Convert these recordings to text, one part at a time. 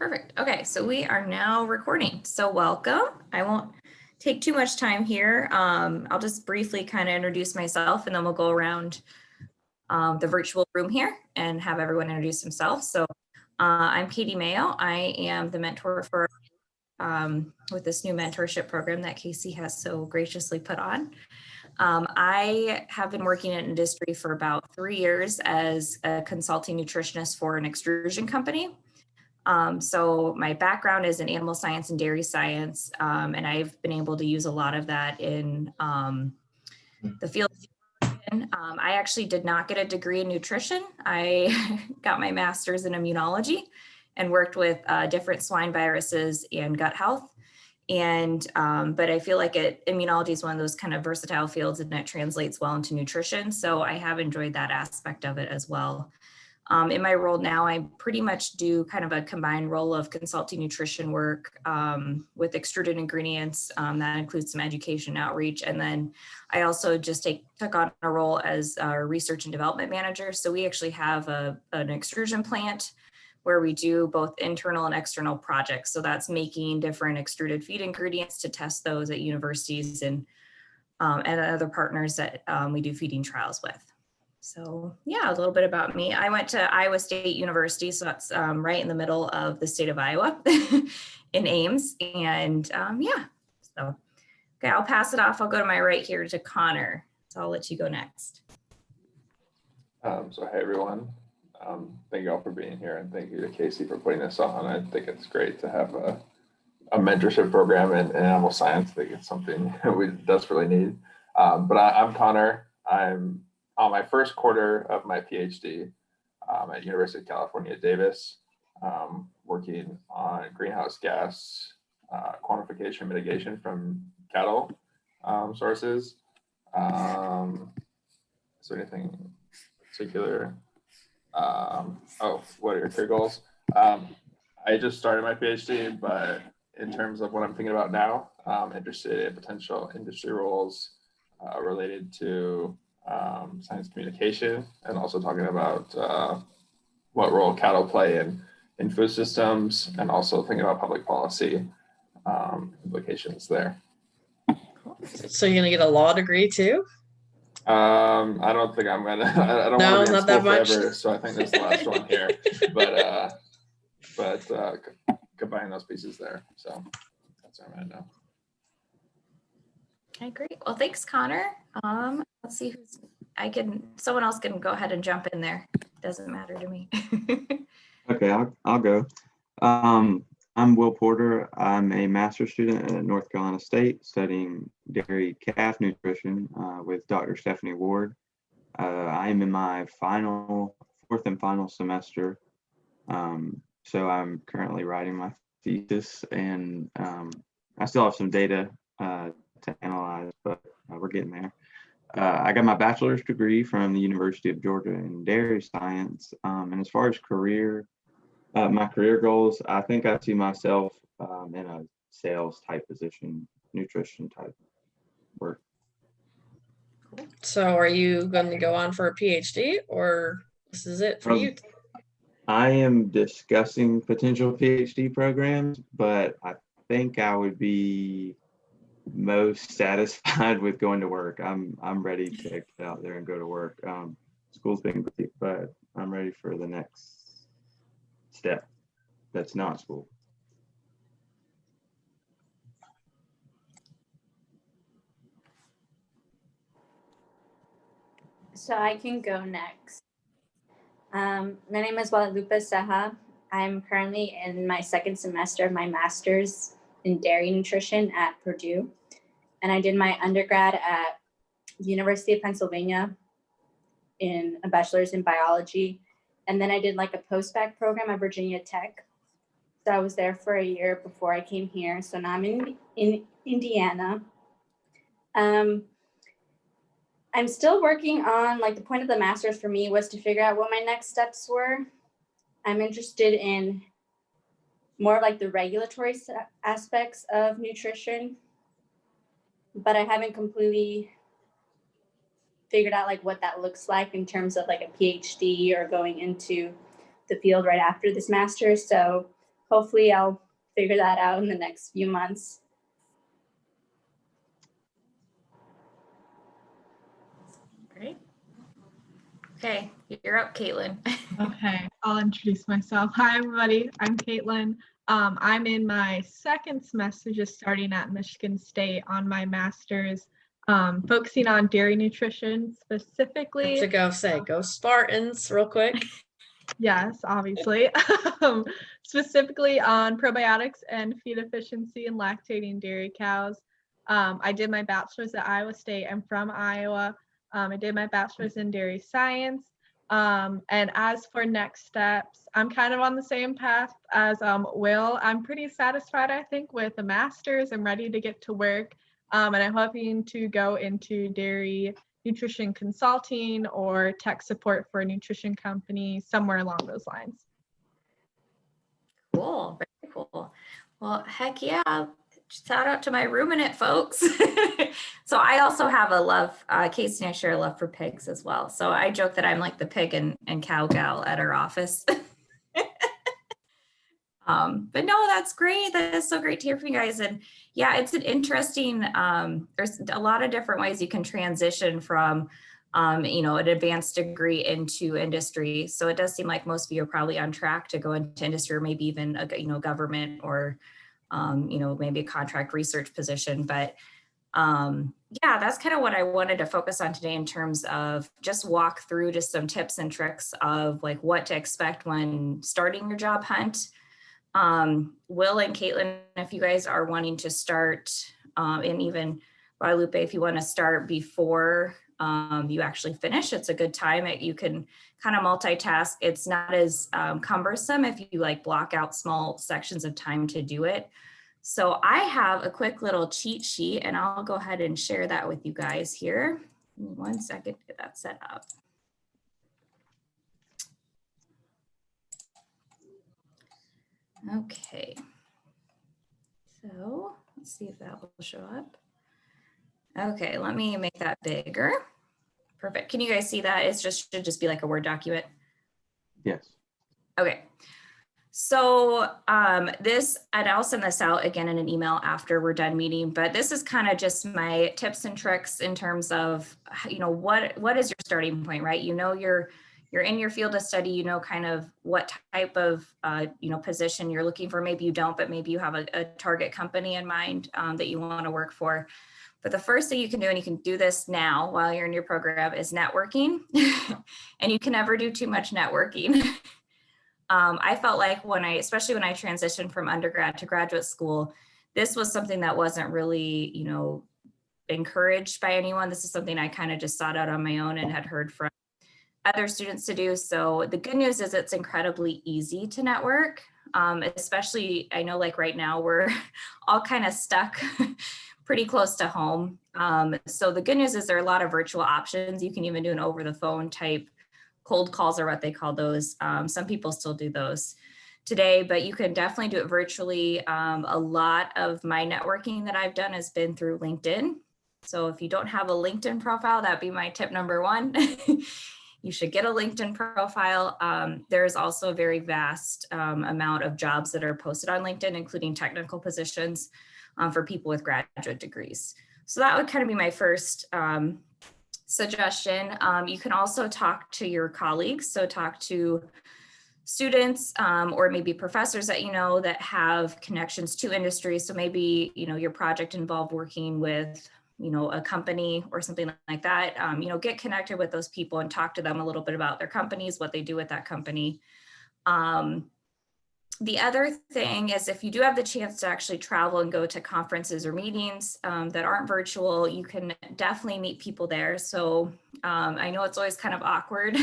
Perfect. Okay, so we are now recording. So welcome. I won't take too much time here. I'll just briefly kind of introduce myself and then we'll go around the virtual room here and have everyone introduce themselves. So I'm Katie Mayo. I am the mentor for with this new mentorship program that Casey has so graciously put on. I have been working in industry for about 3 years as a consulting nutritionist for an extrusion company. So my background is in animal science and dairy science, and I've been able to use a lot of that in the field. I actually did not get a degree in nutrition. I got my master's in immunology and worked with different swine viruses and gut health. And, but I feel like immunology is one of those kind of versatile fields and it translates well into nutrition. So I have enjoyed that aspect of it as well. In my role now, I pretty much do kind of a combined role of consulting nutrition work with extruded ingredients. That includes some education outreach. And then I also just took on a role as a research and development manager. So we actually have an extrusion plant where we do both internal and external projects. So that's making different extruded feed ingredients to test those at universities and other partners that we do feeding trials with. So yeah, a little bit about me. I went to Iowa State University, so that's right in the middle of the state of Iowa in Ames. And yeah, so okay, I'll pass it off. I'll go to my right here to Connor. So I'll let you go next. So hey everyone, thank you all for being here and thank you to Casey for putting this on. I think it's great to have a mentorship program in animal science. I think it's something we desperately need. But I'm Connor. I'm on my first quarter of my PhD at University of California, Davis, working on greenhouse gas quantification mitigation from cattle sources. Is there anything particular? Oh, what are your career goals? I just started my PhD, but in terms of what I'm thinking about now, I'm interested in potential industry roles related to science communication, and also talking about what role cattle play in food systems, and also thinking about public policy implications there. So you're gonna get a law degree too? I don't think I'm gonna. I don't want to be in school forever, so I think that's the last one here. But combining those pieces there, so that's where I'm at now. Okay, great. Well, thanks, Connor. Let's see someone else can go ahead and jump in there. Doesn't matter to me. Okay, I'll go. I'm Will Porter. I'm a master's student at North Carolina State studying dairy calf nutrition with Dr. Stephanie Ward. I am in my fourth and final semester. So I'm currently writing my thesis, and I still have some data to analyze, but we're getting there. I got my bachelor's degree from the University of Georgia in dairy science. And as far as my career goals, I think I see myself in a sales type position, nutrition type work. So are you going to go on for a PhD, or this is it for you? I am discussing potential PhD programs, but I think I would be most satisfied with going to work. I'm ready to get out there and go to work. School's been great, but I'm ready for the next step that's not school. So I can go next. My name is Guadalupe Ceja. I'm currently in my second semester of my master's in dairy nutrition at Purdue. And I did my undergrad at the University of Pennsylvania in a bachelor's in biology. And then I did like a post-bac program at Virginia Tech. So I was there for a year before I came here. So now I'm in Indiana. I'm still working on, like, the point of the master's for me was to figure out what my next steps were. I'm interested in more like the regulatory aspects of nutrition, but I haven't completely figured out like what that looks like in terms of like a PhD or going into the field right after this master's. So hopefully I'll figure that out in the next few months. Great. Okay, you're up, Caitlin. Okay, I'll introduce myself. Hi, everybody. I'm Caitlin. I'm in my second semester, just starting at Michigan State on my master's, focusing on dairy nutrition I have specifically. to go say, go Spartans real quick. Yes, obviously. Specifically on probiotics and feed efficiency in lactating dairy cows. I did my bachelor's at Iowa State. I'm from Iowa. I did my bachelor's in dairy science. And as for next steps, I'm kind of on the same path as Will. I'm pretty satisfied, I think, with a master's. I'm ready to get to work. And I'm hoping to go into dairy nutrition consulting or tech support for a nutrition company, somewhere along those lines. Cool, very cool. Well, heck yeah. Shout out to my ruminant folks. So I also have a love, Casey and I share a love for pigs as well. So I joke that I'm like the pig and cow gal at our office. But no, that's great. That is so great to hear from you guys. And yeah, it's an interesting, there's a lot of different ways you can transition from, an advanced degree into industry. So it does seem like most of you are probably on track to go into industry or maybe even, government or, maybe a contract research position. But yeah, that's kind of what I wanted to focus on today in terms of just walk through just some tips and tricks of like what to expect when starting your job hunt. Will and Caitlin, if you guys are wanting to start, and even Guadalupe, if you want to start before you actually finish, it's a good time. You can kind of multitask. It's not as cumbersome if you like block out small sections of time to do it. So I have a quick little cheat sheet and I'll go ahead and share that with you guys here. Give me 1 second to get that set up. Okay, so let's see if that will show up. Okay, let me make that bigger. Perfect. Can you guys see that? It should just be like a Word document. Yes. Okay. So and I'll send this out again in an email after we're done meeting, but this is kind of just my tips and tricks in terms of, what is your starting point, right? You're in your field of study, kind of what type of, position you're looking for. Maybe you don't, but maybe you have a target company in mind that you want to work for. But the first thing you can do, and you can do this now while you're in your program, is networking. And you can never do too much networking. I felt like especially when I transitioned from undergrad to graduate school, this was something that wasn't really, encouraged by anyone. This is something I kind of just sought out on my own and had heard from other students to do. So the good news is it's incredibly easy to network, especially I know like right now we're all kind of stuck pretty close to home. So the good news is there are a lot of virtual options. You can even do an over the phone type cold calls are what they call those. Some people still do those today, but you can definitely do it virtually. A lot of my networking that I've done has been through LinkedIn. So if you don't have a LinkedIn profile, that'd be my tip number one. You should get a LinkedIn profile. There's also a very vast amount of jobs that are posted on LinkedIn, including technical positions for people with graduate degrees. So that would kind of be my first suggestion. You can also talk to your colleagues. So talk to students or maybe professors that that have connections to industry. So maybe your project involved working with a company or something like that. Get connected with those people and talk to them a little bit about their companies, what they do with that company. The other thing is if you do have the chance to actually travel and go to conferences or meetings that aren't virtual, you can definitely meet people there. So I know it's always kind of awkward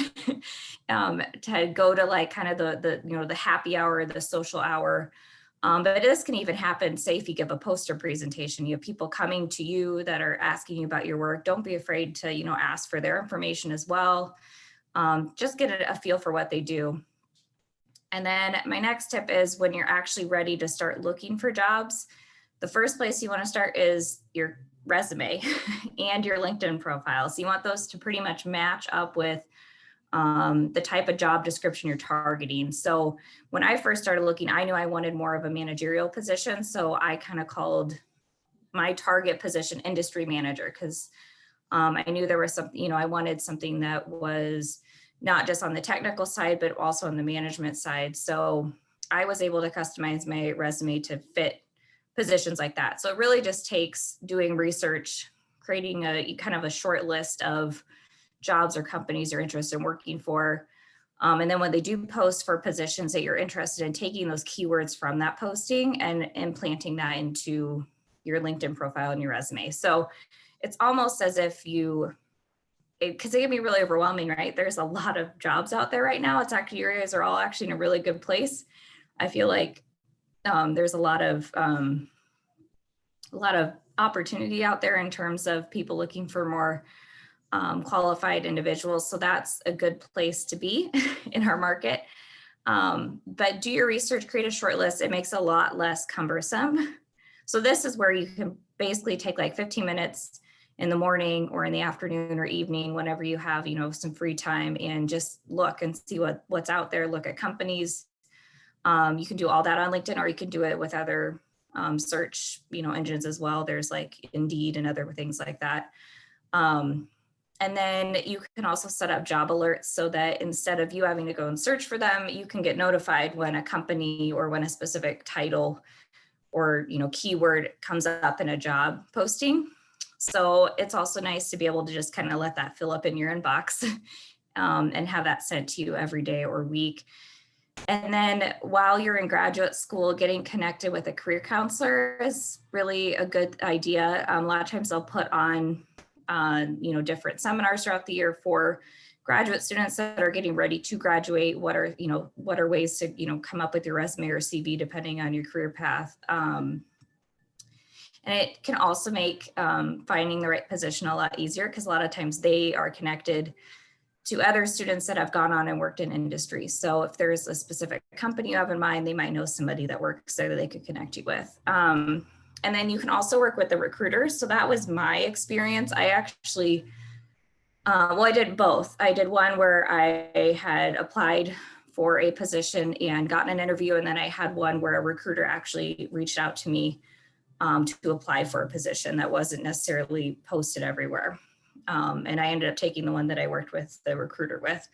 to go to like kind of the happy hour, the social hour. But this can even happen, say, if you give a poster presentation, you have people coming to you that are asking you about your work. Don't be afraid to, ask for their information as well. Just get a feel for what they do. And then my next tip is when you're actually ready to start looking for jobs, the first place you want to start is your resume and your LinkedIn profile. So you want those to pretty much match up with the type of job description you're targeting. So when I first started looking, I knew I wanted more of a managerial position. So I kind of called my target position industry manager, because I knew there was something, you know, I wanted something that was not just on the technical side, but also on the management side. So I was able to customize my resume to fit positions like that. So it really just takes doing research, creating a kind of a short list of jobs or companies you're interested in working for. And then when they do post for positions that you're interested in, taking those keywords from that posting and implanting that into your LinkedIn profile and your resume. So it's almost as if because it can be really overwhelming, right? There's a lot of jobs out there right now. It's actually, your areas are all actually in a really good place. I feel like there's a lot of opportunity out there in terms of people looking for more qualified individuals. So that's a good place to be in our market. But do your research, create a short list. It makes it a lot less cumbersome. So this is where you can basically take like 15 minutes in the morning or in the afternoon or evening, whenever you have, you know, some free time, and just look and see what's out there. Look at companies. You can do all that on LinkedIn, or you can do it with other search, you know, engines as well. There's like Indeed and other things like that. And then you can also set up job alerts so that instead of you having to go and search for them, you can get notified when a company or when a specific title or, you know, keyword comes up in a job posting. So it's also nice to be able to just kind of let that fill up in your inbox and have that sent to you every day or week. And then while you're in graduate school, getting connected with a career counselor is really a good idea. A lot of times they'll put on you know, different seminars throughout the year for graduate students that are getting ready to graduate. What are ways to, you know, come up with your resume or CV depending on your career path. And it can also make finding the right position a lot easier, because a lot of times they are connected to other students that have gone on and worked in industry. So if there's a specific company you have in mind, they might know somebody that works there that they could connect you with. And then you can also work with the recruiters. So that was my experience. I actually, well, I did both. I did one where I had applied for a position and gotten an interview. And then I had one where a recruiter actually reached out to me to apply for a position that wasn't necessarily posted everywhere. And I ended up taking the one that I worked with the recruiter with.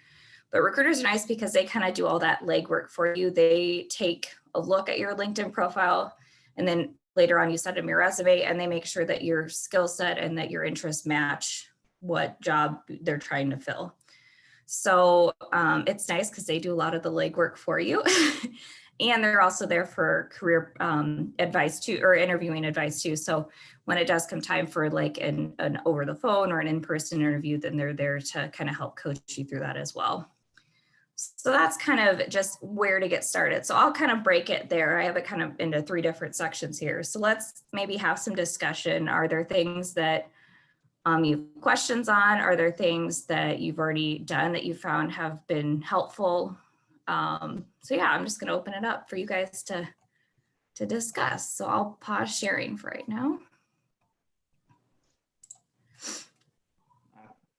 But recruiters are nice because they kind of do all that legwork for you. They take a look at your LinkedIn profile, and then later on you send them your resume, and they make sure that your skill set and that your interests match what job they're trying to fill. So it's nice because they do a lot of the legwork for you. And they're also there for career advice too, or interviewing advice too. So when it does come time for like an over the phone or an in-person interview, then they're there to kind of help coach you through that as well. So that's kind of just where to get started. So I'll kind of break it there. I have it kind of into 3 different sections here. So let's maybe have some discussion. Are there things that you have questions on? Are there things that you've already done that you found have been helpful? So yeah, I'm just going to open it up for you guys to discuss. So I'll pause sharing for right now.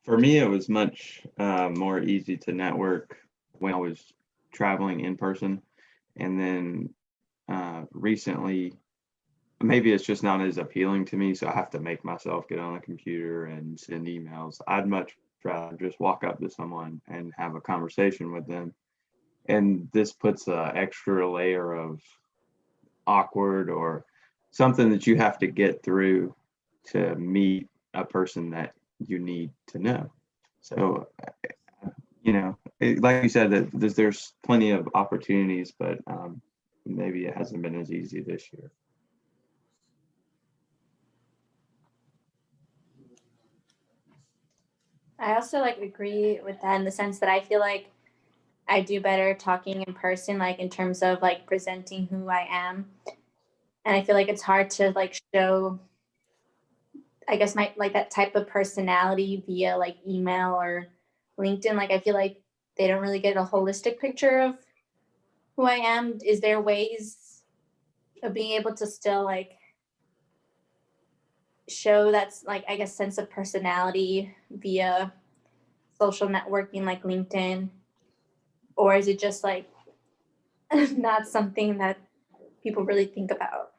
For me, it was much more easy to network when I was traveling in person. And then recently, maybe it's just not as appealing to me, so I have to make myself get on a computer and send emails. I'd much rather just walk up to someone and have a conversation with them. And this puts an extra layer of awkward or something that you have to get through to meet a person that you need to know. So, you know, like you said, that there's plenty of opportunities, but maybe it hasn't been as easy this year. I also like agree with that in the sense that I feel like I do better talking in person, like in terms of like presenting who I am. And I feel like it's hard to like show, I guess, my like that type of personality via like email or LinkedIn. Like I feel like they don't really get a holistic picture of who I am. Is there ways of being able to still like show that's like, I guess, sense of personality via social networking like LinkedIn? Or is it just like not something that people really think about?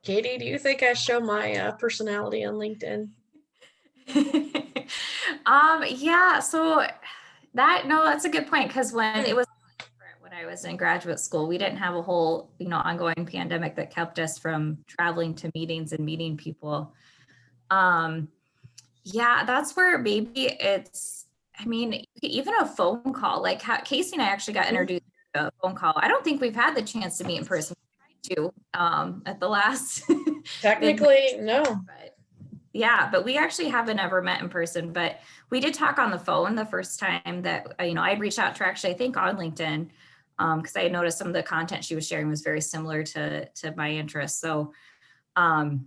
Katie, do you think I show my personality on LinkedIn? Yeah, so that's a good point, because when it was different when I was in graduate school, we didn't have a whole, ongoing pandemic that kept us from traveling to meetings and meeting people. Yeah, that's where maybe even a phone call, like Casey and I actually got introduced to a phone call. I don't think we've had the chance to meet in person at the last. Technically, no. But yeah, but we actually haven't ever met in person, but we did talk on the phone the first time that, I'd reached out to her, actually, I think on LinkedIn, because I had noticed some of the content she was sharing was very similar to my interests. So, and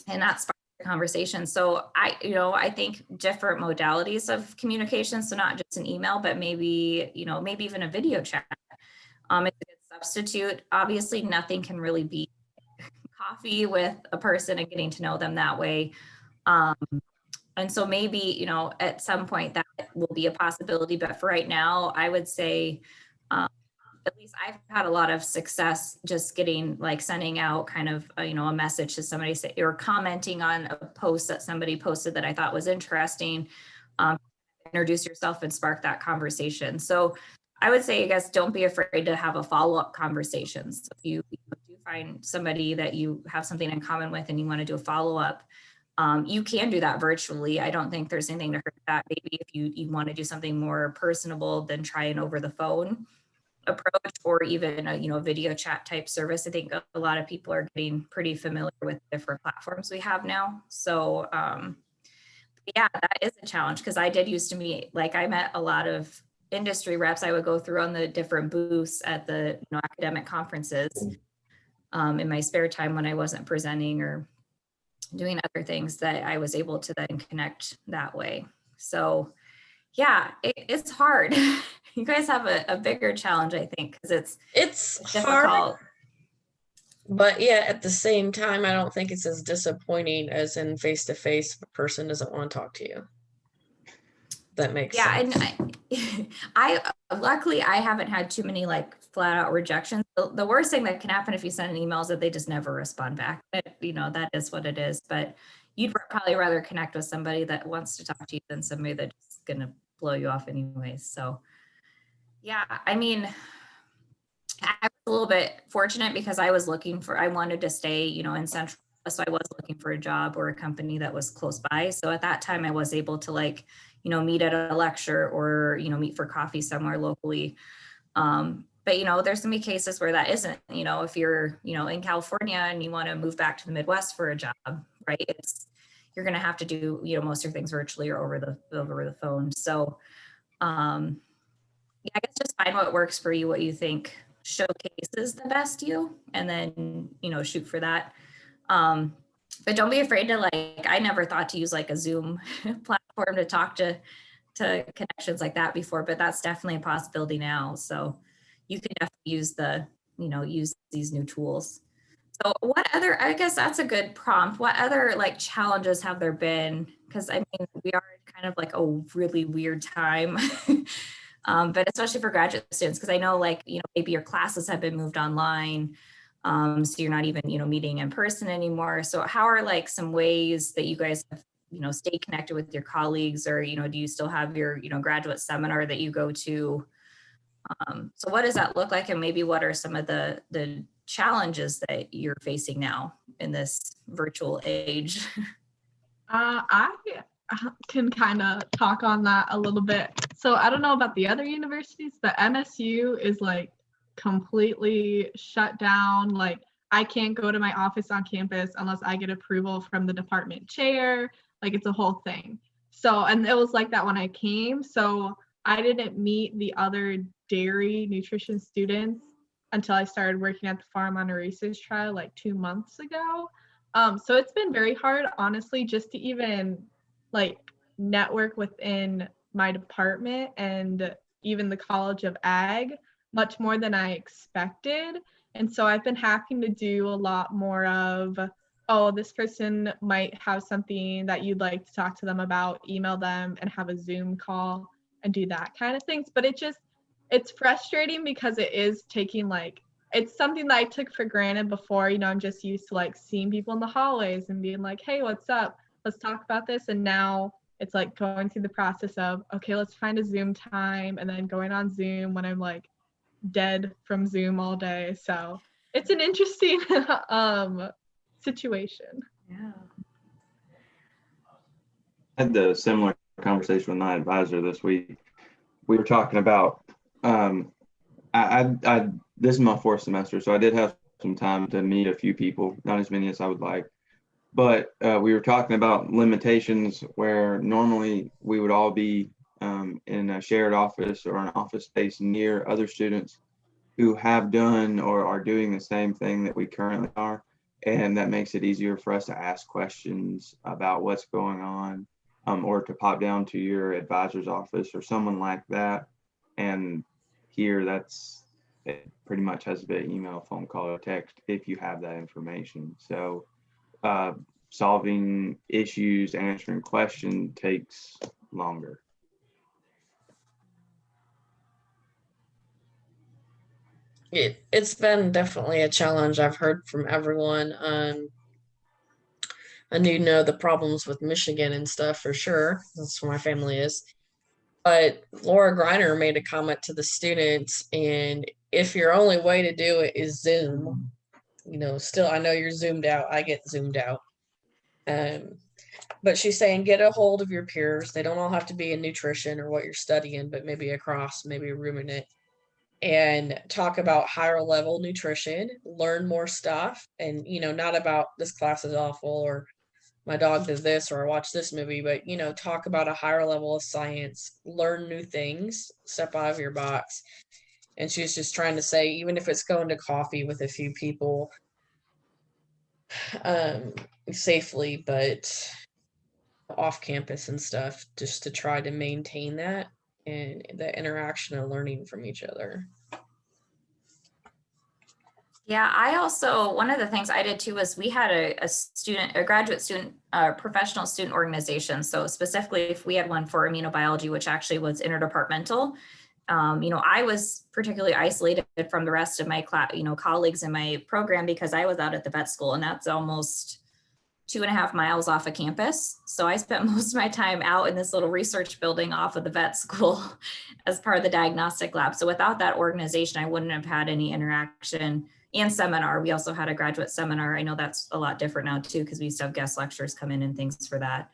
that sparked the conversation. So I think different modalities of communication, so not just an email, but maybe even a video chat. It's a good substitute. Obviously, nothing can really beat coffee with a person and getting to know them that way. And so maybe, at some point that will be a possibility, but for right now, I would say, at least I've had a lot of success just sending out kind of, a message to somebody, or commenting on a post that somebody posted that I thought was interesting, introduce yourself and spark that conversation. So I would say, I guess, don't be afraid to have a follow-up conversation. So if you do find somebody that you have something in common with and you want to do a follow-up, you can do that virtually. I don't think there's anything to hurt that. Maybe if you want to do something more personable, then try an over the phone approach, or even a video chat type service. I think a lot of people are getting pretty familiar with different platforms we have now. So yeah, that is a challenge, because I did used to meet, I met a lot of industry reps. I would go through on the different booths at the academic conferences in my spare time when I wasn't presenting or doing other things, that I was able to then connect that way. So yeah, it's hard. You guys have a bigger challenge, I think, because it's difficult. Hard, but yeah, at the same time, I don't think it's as disappointing as in face-to-face. A person doesn't want to talk to you. That makes sense. And I luckily I haven't had too many flat out rejections. The worst thing that can happen if you send an email is that they just never respond back. But, that is what it is. But you'd probably rather connect with somebody that wants to talk to you than somebody that's going to blow you off anyways. So yeah, I was a little bit fortunate because I wanted to stay, in Central. So I was looking for a job or a company that was close by. So at that time I was able to meet at a lecture or, meet for coffee somewhere locally. But, there's gonna be cases where that isn't, if you're, in California and you want to move back to the Midwest for a job, right? You're going to have to do, most of your things virtually or over the phone. So, yeah, I guess just find what works for you, what you think showcases the best you, and then, shoot for that. But don't be afraid to I never thought to use a Zoom platform to talk to connections like that before, but that's definitely a possibility now. So you can definitely use these new tools. So I guess that's a good prompt. What other challenges have there been? Because we are kind of a really weird time. But especially for graduate students, because I know maybe your classes have been moved online. So you're not even, meeting in person anymore. So how are some ways that you guys have, stay connected with your colleagues, or, do you still have your, graduate seminar that you go to? So what does that look like? And maybe what are some of the challenges that you're facing now in this virtual age? I can kind of talk on that a little bit. So I don't know about the other universities, but MSU is completely shut down. I can't go to my office on campus unless I get approval from the department chair. It's a whole thing. So, and it was like that when I came. So I didn't meet the other dairy nutrition students until I started working at the farm on Marissa's trial 2 months ago. So it's been very hard, honestly, just to even network within my department and even the College of Ag, much more than I expected. And so I've been having to do a lot more of oh, this person might have something that you'd like to talk to them about, email them and have a Zoom call and do that kind of things. But it's frustrating because it is taking like, it's something that I took for granted before. You know, I'm just used to like seeing people in the hallways and being like, hey, what's up? Let's talk about this. And now it's like going through the process of, okay, let's find a Zoom time, and then going on Zoom when I'm like dead from Zoom all day. So it's an interesting situation. Yeah. I had the similar conversation with my advisor this week. We were talking about, this is my fourth semester, so I did have some time to meet a few people, not as many as I would like. But we were talking about limitations where normally we would all be in a shared office or an office space near other students who have done or are doing the same thing that we currently are. And that makes it easier for us to ask questions about what's going on, or to pop down to your advisor's office or someone like that. And here it pretty much has to be an email, phone call, or text if you have that information. So solving issues, answering questions takes longer. It's been definitely a challenge. I've heard from everyone. I do know the problems with Michigan and stuff for sure. That's where my family is. But Laura Griner made a comment to the students, and if your only way to do it is Zoom, you know, still, I know you're zoomed out. I get zoomed out. But she's saying get a hold of your peers. They don't all have to be in nutrition or what you're studying, but maybe across, maybe a room in it, and talk about higher level nutrition, learn more stuff, and, you know, not about this class is awful or my dog did this or I watched this movie, but, you know, talk about a higher level of science, learn new things, step out of your box. And she was just trying to say, even if it's going to coffee with a few people, safely, but off campus and stuff, just to try to maintain that and the interaction and learning from each other. Yeah, I also, one of the things I did too was we had a graduate student, professional student organization. So specifically if we had one for immunobiology, which actually was interdepartmental, you know, I was particularly isolated from the rest of my colleagues in my program because I was out at the vet school, and that's almost 2.5 miles off of campus. So I spent most of my time out in this little research building off of the vet school as part of the diagnostic lab. So without that organization, I wouldn't have had any interaction and seminar. We also had a graduate seminar. I know that's a lot different now too, because we used to have guest lectures come in and things for that.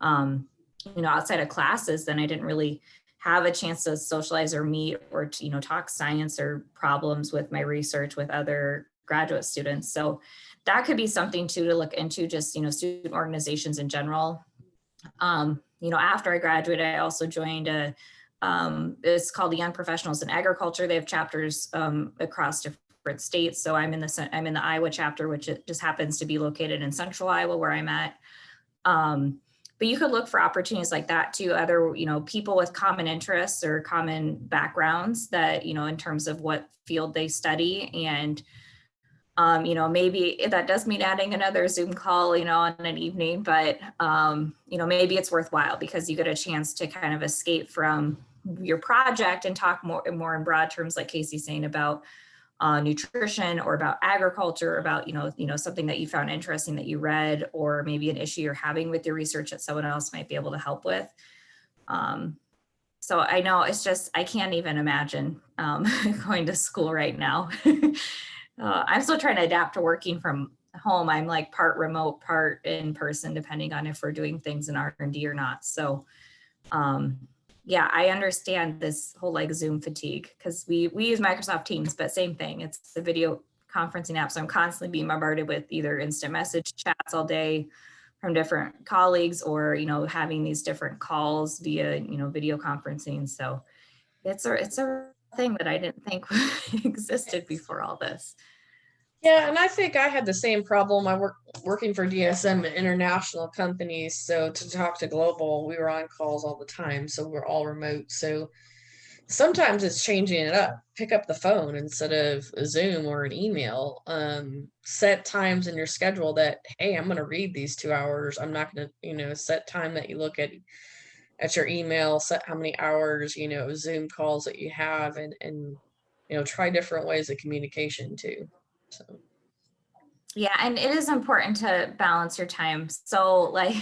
You know, outside of classes, then I didn't really have a chance to socialize or meet or to, you know, talk science or problems with my research with other graduate students. So that could be something too to look into, just, you know, student organizations in general. You know, after I graduated, I also joined it's called the Young Professionals in Agriculture. They have chapters across different states. So I'm in the Iowa chapter, which it just happens to be located in central Iowa where I'm at. But you could look for opportunities like that too, other, you know, people with common interests or common backgrounds that, you know, in terms of what field they study. And, you know, maybe that does mean adding another Zoom call, you know, on an evening, but, you know, maybe it's worthwhile because you get a chance to kind of escape from your project and talk more in broad terms, like Casey's saying, about nutrition or about agriculture, about, you know, something that you found interesting that you read, or maybe an issue you're having with your research that someone else might be able to help with. So I know it's just, I can't even imagine going to school right now. I'm still trying to adapt to working from home. I'm like part remote, part in person, depending on if we're doing things in R&D or not. So yeah, I understand this whole like Zoom fatigue because we use Microsoft Teams, but same thing. It's the video conferencing app. So I'm constantly being bombarded with either instant message chats all day from different colleagues, or, you know, having these different calls via, you know, video conferencing. So it's a thing that I didn't think existed before all this. Yeah, and I think I had the same problem. I working for DSM and international companies. So to talk to global, we were on calls all the time. So we're all remote. So sometimes it's changing it up. Pick up the phone instead of a Zoom or an email. Set times in your schedule that, hey, I'm going to read these 2 hours. I'm not going to, set time that you look at your email, set how many hours, Zoom calls that you have, and try different ways of communication too. So. Yeah, and it is important to balance your time. So like,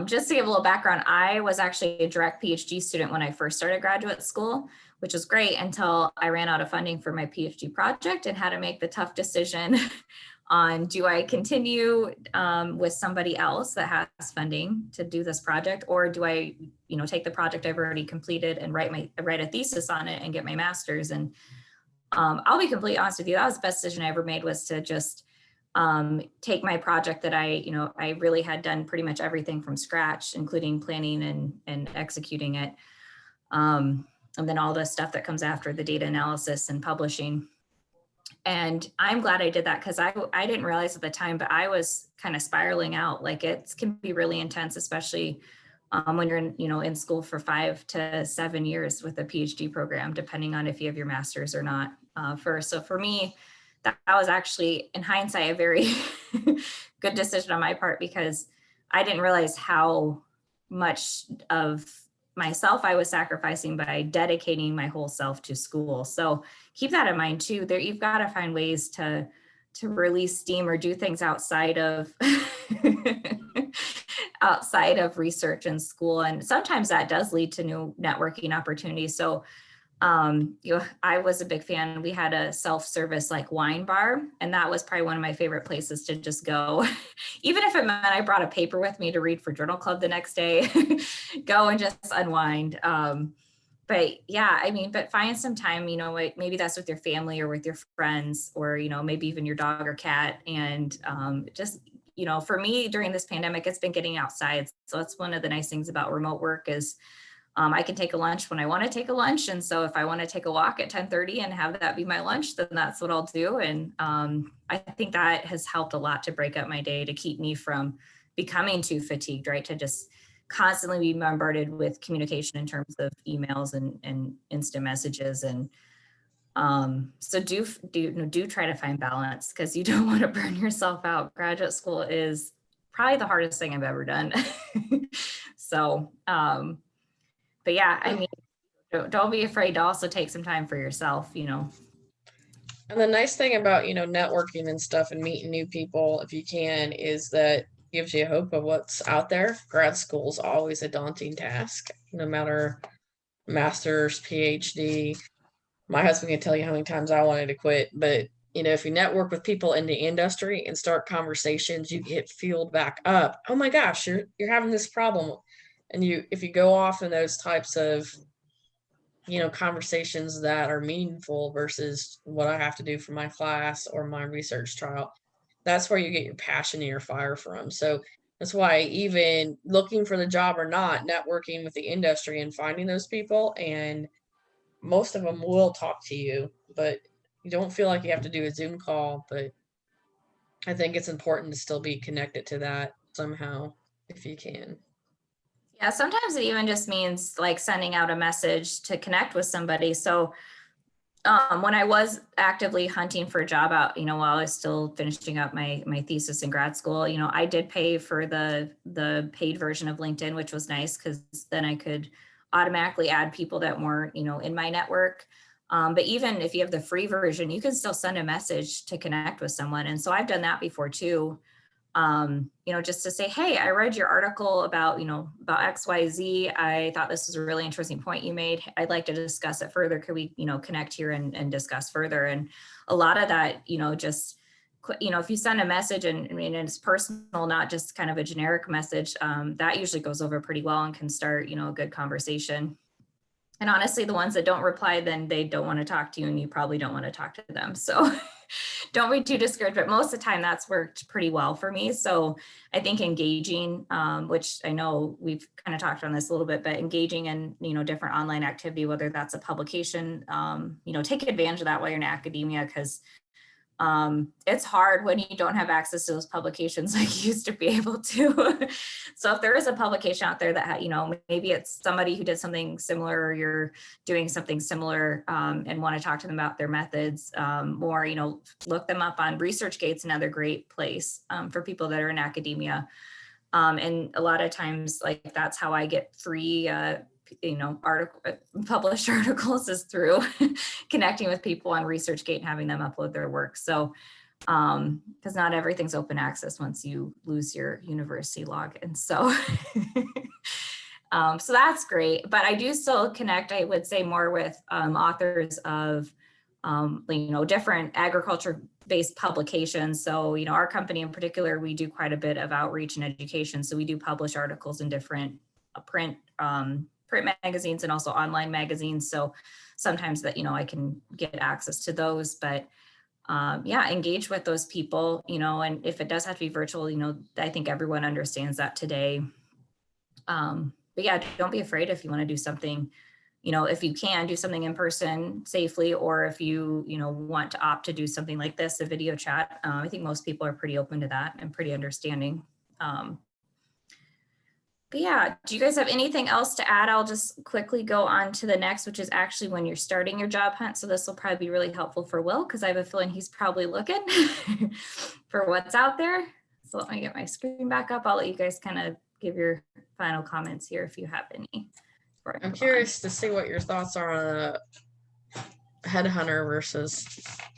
just to give a little background, I was actually a direct PhD student when I first started graduate school, which was great until I ran out of funding for my PhD project and had to make the tough decision on, do I continue with somebody else that has funding to do this project, or do I, take the project I've already completed and write a thesis on it and get my master's? And I'll be completely honest with you, that was the best decision I ever made, was to just take my project that I really had done pretty much everything from scratch, including planning and executing it. And then all the stuff that comes after, the data analysis and publishing. And I'm glad I did that, because I didn't realize at the time, but I was kind of spiraling out. Like, it can be really intense, especially when you're in school for 5 to 7 years with a PhD program, depending on if you have your master's or not first. So for me, that was actually, in hindsight, a very good decision on my part, because I didn't realize how much of myself I was sacrificing by dedicating my whole self to school. So keep that in mind too. There, you've got to find ways to release steam or do things outside of outside of research and school. And sometimes that does lead to new networking opportunities. So I was a big fan. We had a self-service like wine bar, and that was probably one of my favorite places to just go. Even if it meant I brought a paper with me to read for journal club the next day, go and just unwind. But yeah, but find some time, maybe that's with your family or with your friends, or, maybe even your dog or cat. And just, for me during this pandemic, it's been getting outside. So that's one of the nice things about remote work is I can take a lunch when I want to take a lunch. And so if I want to take a walk at 10:30 and have that be my lunch, then that's what I'll do. And I think that has helped a lot to break up my day, to keep me from becoming too fatigued, right? To just constantly be bombarded with communication in terms of emails and instant messages. And so do try to find balance, because you don't want to burn yourself out. Graduate school is probably the hardest thing I've ever done. So, but yeah, don't be afraid to also take some time for yourself, And the nice thing about, networking and stuff and meeting new people, if you can, is that gives you hope of what's out there. Grad school is always a daunting task, no matter master's, PhD. My husband can tell you how many times I wanted to quit, but if you network with people in the industry and start conversations, you get fueled back up. Oh my gosh, you're having this problem. And if you go off in those types of conversations that are meaningful versus what I have to do for my class or my research trial, that's where you get your passion and your fire from. So that's why, even looking for the job or not, networking with the industry and finding those people, and most of them will talk to you, but you don't feel like you have to do a Zoom call. But I think it's important to still be connected to that somehow, if you can. Yeah, sometimes it even just means like sending out a message to connect with somebody. So when I was actively hunting for a job out, while I was still finishing up my thesis in grad school, I did pay for the paid version of LinkedIn, which was nice, because then I could automatically add people that weren't, in my network. But even if you have the free version, you can still send a message to connect with someone. And so I've done that before too. Just to say, hey, I read your article about XYZ. I thought this was a really interesting point you made. I'd like to discuss it further. Could we, connect here and discuss further? And a lot of that, just, if you send a message and it's personal, not just kind of a generic message, that usually goes over pretty well and can start, a good conversation. And honestly, the ones that don't reply, then they don't want to talk to you, and you probably don't want to talk to them. So don't be too discouraged, but most of the time that's worked pretty well for me. So I think engaging, which I know we've kind of talked on this a little bit, but engaging in, different online activity, whether that's a publication, take advantage of that while you're in academia, because It's hard when you don't have access to those publications like you used to be able to. So if there is a publication out there that, maybe it's somebody who did something similar, or you're doing something similar, and want to talk to them about their methods, or, look them up on ResearchGate's another great place for people that are in academia. And a lot of times, like, that's how I get free, published articles, is through connecting with people on ResearchGate and having them upload their work. So, because not everything's open access once you lose your university login. So, so that's great. But I do still connect, I would say, more with authors of, different agriculture-based publications. So, our company in particular, we do quite a bit of outreach and education. So we do publish articles in different print magazines and also online magazines. So sometimes that, I can get access to those, but engage with those people, and if it does have to be virtual, I think everyone understands that today. But yeah, don't be afraid if you want to do something, if you can do something in person safely, or if you, want to opt to do something like this, a video chat. I think most people are pretty open to that and pretty understanding. But yeah, do you guys have anything else to add? I'll just quickly go on to the next, which is actually when you're starting your job hunt. So this will probably be really helpful for Will, because I have a feeling he's probably looking for what's out there. So let me get my screen back up. I'll let you guys kind of give your final comments here if you have any. I'm curious to see what your thoughts are on a headhunter versus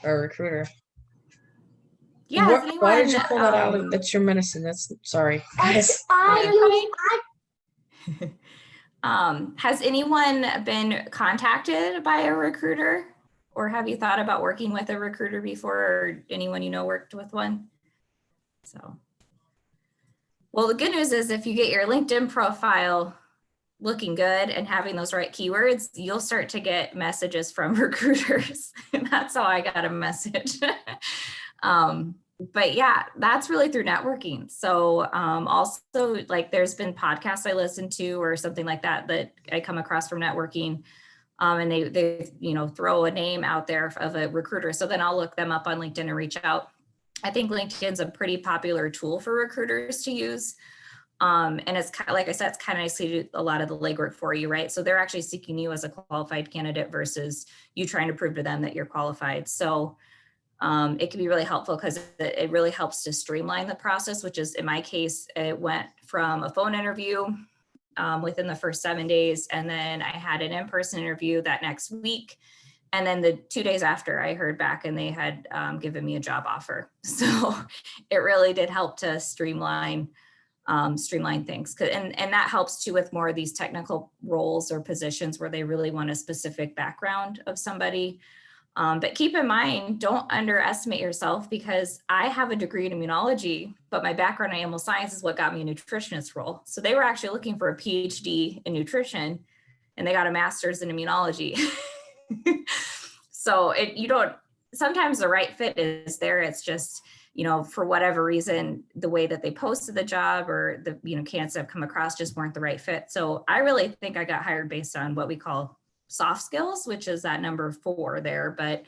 a recruiter. Yeah. Why did you pull that out? That's your medicine. That's sorry. Has anyone been contacted by a recruiter, or have you thought about working with a recruiter before, or anyone worked with one? So, well, the good news is if you get your LinkedIn profile looking good and having those right keywords, you'll start to get messages from recruiters. And that's how I got a message. But yeah, that's really through networking. So also, like, there's been podcasts I listen to or something like that that I come across from networking, and they throw a name out there of a recruiter. So then I'll look them up on LinkedIn and reach out. I think LinkedIn's a pretty popular tool for recruiters to use. And it's kind of, like I said, it's kind of nice to do a lot of the legwork for you, right? So they're actually seeking you as a qualified candidate versus you trying to prove to them that you're qualified. So it can be really helpful because it really helps to streamline the process, which is, in my case, it went from a phone interview within the first 7 days. And then I had an in-person interview that next week. And then the 2 days after, I heard back and they had given me a job offer. So it really did help to streamline things. And that helps too with more of these technical roles or positions where they really want a specific background of somebody. But keep in mind, don't underestimate yourself, because I have a degree in immunology, but my background in animal science is what got me a nutritionist role. So they were actually looking for a PhD in nutrition, and they got a master's in immunology. So sometimes the right fit is there. It's just, for whatever reason, the way that they posted the job or the, candidates I've come across just weren't the right fit. So I really think I got hired based on what we call soft skills, which is that number 4 there. But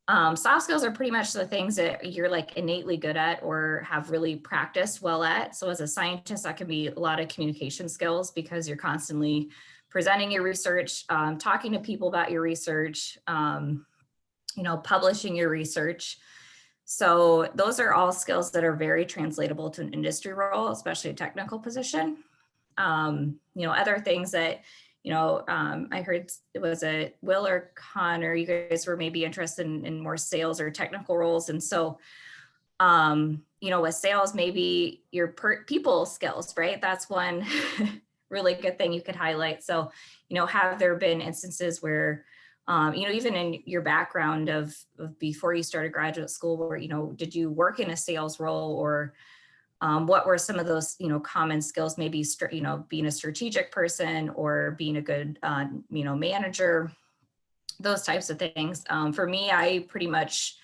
soft skills are pretty much the things that you're like innately good at or have really practiced well at. So as a scientist, that can be a lot of communication skills, because you're constantly presenting your research, talking to people about your research, publishing your research. So those are all skills that are very translatable to an industry role, especially a technical position. Other things that, I heard it was a Will or Connor, you guys were maybe interested in more sales or technical roles. And so, with sales, maybe your people skills, right? That's one really good thing you could highlight. So, have there been instances where, even in your background of before you started graduate school, where, did you work in a sales role, or what were some of those, common skills, maybe, being a strategic person or being a good, manager, those types of things. For me, I pretty much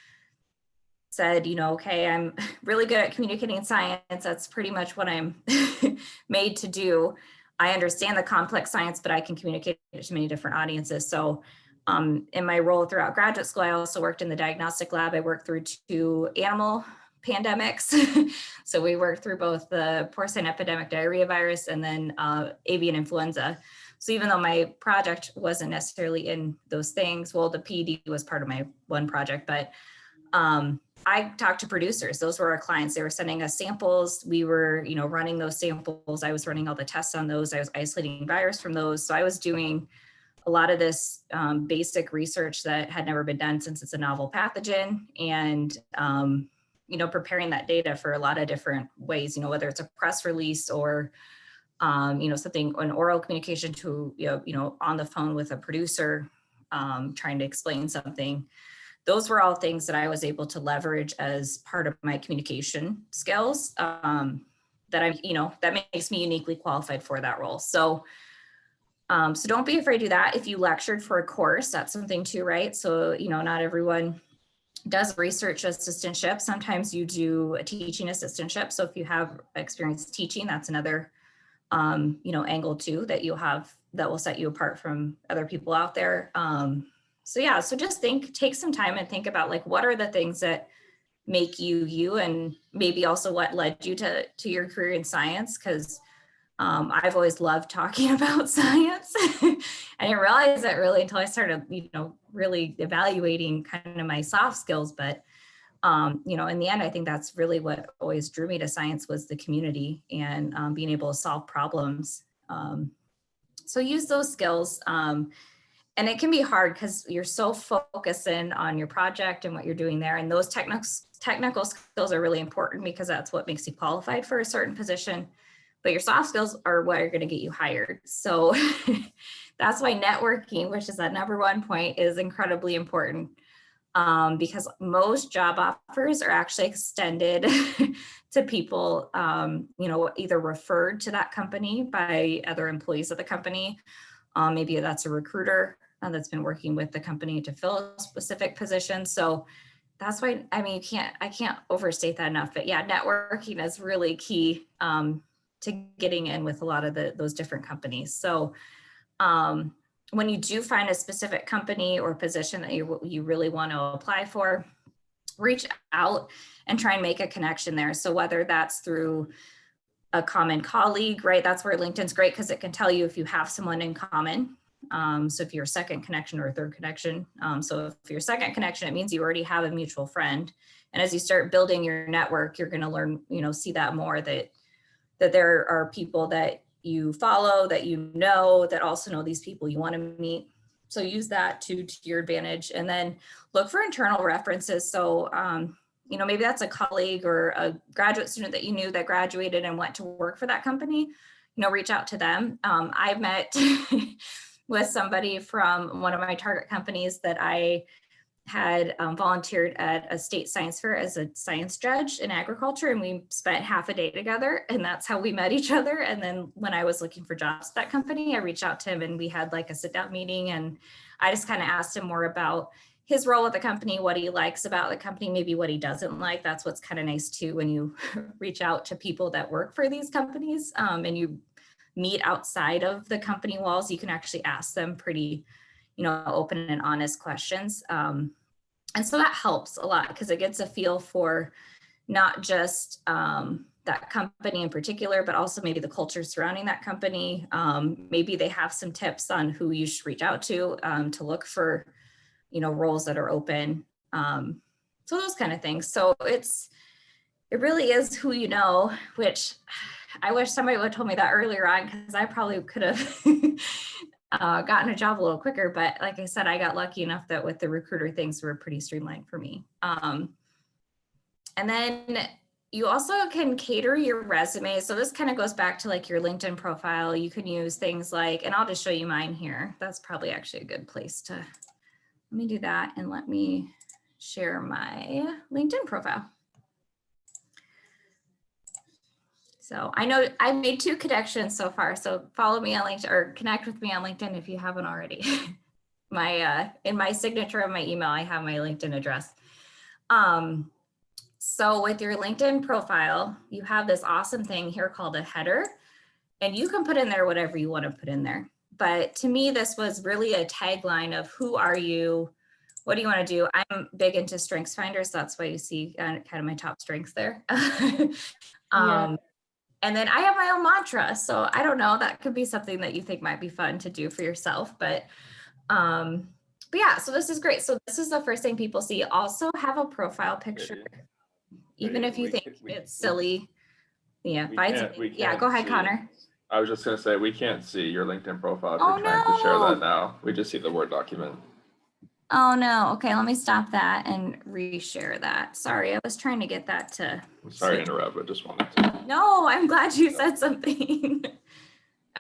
said, okay, I'm really good at communicating science. That's pretty much what I'm made to do. I understand the complex science, but I can communicate it to many different audiences. So In my role throughout graduate school, I also worked in the diagnostic lab. I worked through 2 animal pandemics. So we worked through both the porcine epidemic diarrhea virus and then avian influenza. So even though my project wasn't necessarily in those things, well, the PED was part of my one project, but I talked to producers. Those were our clients. They were sending us samples. We were, running those samples. I was running all the tests on those. I was isolating virus from those. So I was doing a lot of this basic research that had never been done since it's a novel pathogen, and preparing that data for a lot of different ways, whether it's a press release or something, an oral communication to on the phone with a producer trying to explain something. Those were all things that I was able to leverage as part of my communication skills that that makes me uniquely qualified for that role. So don't be afraid to do that. If you lectured for a course, that's something too, right? So, not everyone does research assistantship. Sometimes you do a teaching assistantship. So if you have experience teaching, that's another, angle too, that you'll have that will set you apart from other people out there. So just take some time and think about like, what are the things that make you you, and maybe also what led you to your career in science? Because I've always loved talking about science. I didn't realize that really until I started, really evaluating kind of my soft skills. But, in the end, I think that's really what always drew me to science was the community and being able to solve problems. So use those skills. And it can be hard because you're so focused in on your project and what you're doing there. And those technical skills are really important because that's what makes you qualified for a certain position. But your soft skills are what are going to get you hired. So that's why networking, which is that number one point, is incredibly important because most job offers are actually extended to people, either referred to that company by other employees of the company. Maybe that's a recruiter that's been working with the company to fill a specific position. So that's why, I can't overstate that enough. But yeah, networking is really key to getting in with a lot of those different companies. So when you do find a specific company or position that you really want to apply for, reach out and try and make a connection there. So whether that's through a common colleague, right? That's where LinkedIn's great because it can tell you if you have someone in common. So if you're a second connection or a third connection. So if you're a second connection, it means you already have a mutual friend. And as you start building your network, you're going to learn, see that more that there are people that you follow, that that also know these people you want to meet. So use that to your advantage, and then look for internal references. So, maybe that's a colleague or a graduate student that you knew that graduated and went to work for that company, reach out to them. I've met with somebody from one of my target companies that I had volunteered at a state science fair as a science judge in agriculture, and we spent half a day together, and that's how we met each other. And then when I was looking for jobs at that company, I reached out to him and we had like a sit down meeting, and I just kind of asked him more about his role at the company, what he likes about the company, maybe what he doesn't like. That's what's kind of nice too when you reach out to people that work for these companies and you meet outside of the company walls. You can actually ask them pretty open and honest questions. And so that helps a lot because it gets a feel for not just that company in particular, but also maybe the culture surrounding that company. Maybe they have some tips on who you should reach out to look for, roles that are open. So those kind of things. So it really is who you know, which I wish somebody would have told me that earlier on because I probably could have gotten a job a little quicker. But like I said, I got lucky enough that with the recruiter, things were pretty streamlined for me. And then you also can cater your resume. So this kind of goes back to like your LinkedIn profile. You can use things like, and I'll just show you mine here. That's probably actually a good place to, let me do that and let me share my LinkedIn profile. So I know I've made 2 connections so far. So follow me on LinkedIn or connect with me on LinkedIn if you haven't already. In my signature of my email, I have my LinkedIn address. So with your LinkedIn profile, you have this awesome thing here called a header, and you can put in there whatever you want to put in there. but to me, this was really a tagline of who are you? What do you want to do? I'm big into strengths finders. So that's why you see kind of my top strengths there. Yeah. And then I have my own mantra. So I don't know, that could be something that you think might be fun to do for yourself. But yeah, so this is great. So this is the first thing people see. Also have a profile picture, even if you think it's silly. Yeah, yeah, go ahead, Connor. I was just gonna say, we can't see your LinkedIn profile if Oh, you're trying to share no. that now. We just see the Word document. Oh no, okay, let me stop that and reshare that. Sorry, I was trying to get that to. I'm sorry to interrupt, but just wanted to. No, I'm glad you said something.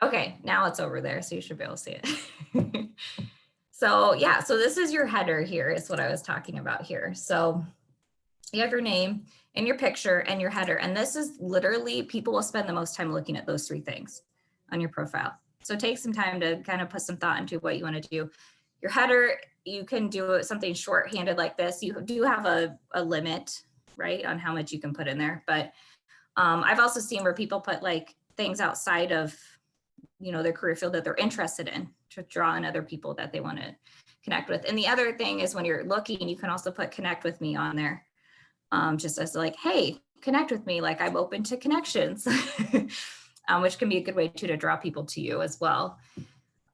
Okay, now it's over there, so you should be able to see it. So yeah, so this is your header here, is what I was talking about here. So you have your name and your picture and your header. And this is literally, people will spend the most time looking at those three things on your profile. So take some time to kind of put some thought into what you want to do. Your header, you can do something shorthanded like this. You do have a limit, right, on how much you can put in there. But I've also seen where people put like things outside of, their career field that they're interested in to draw in other people that they want to connect with. And the other thing is when you're looking, you can also put connect with me on there. Just as like, hey, connect with me. Like I'm open to connections, which can be a good way to draw people to you as well.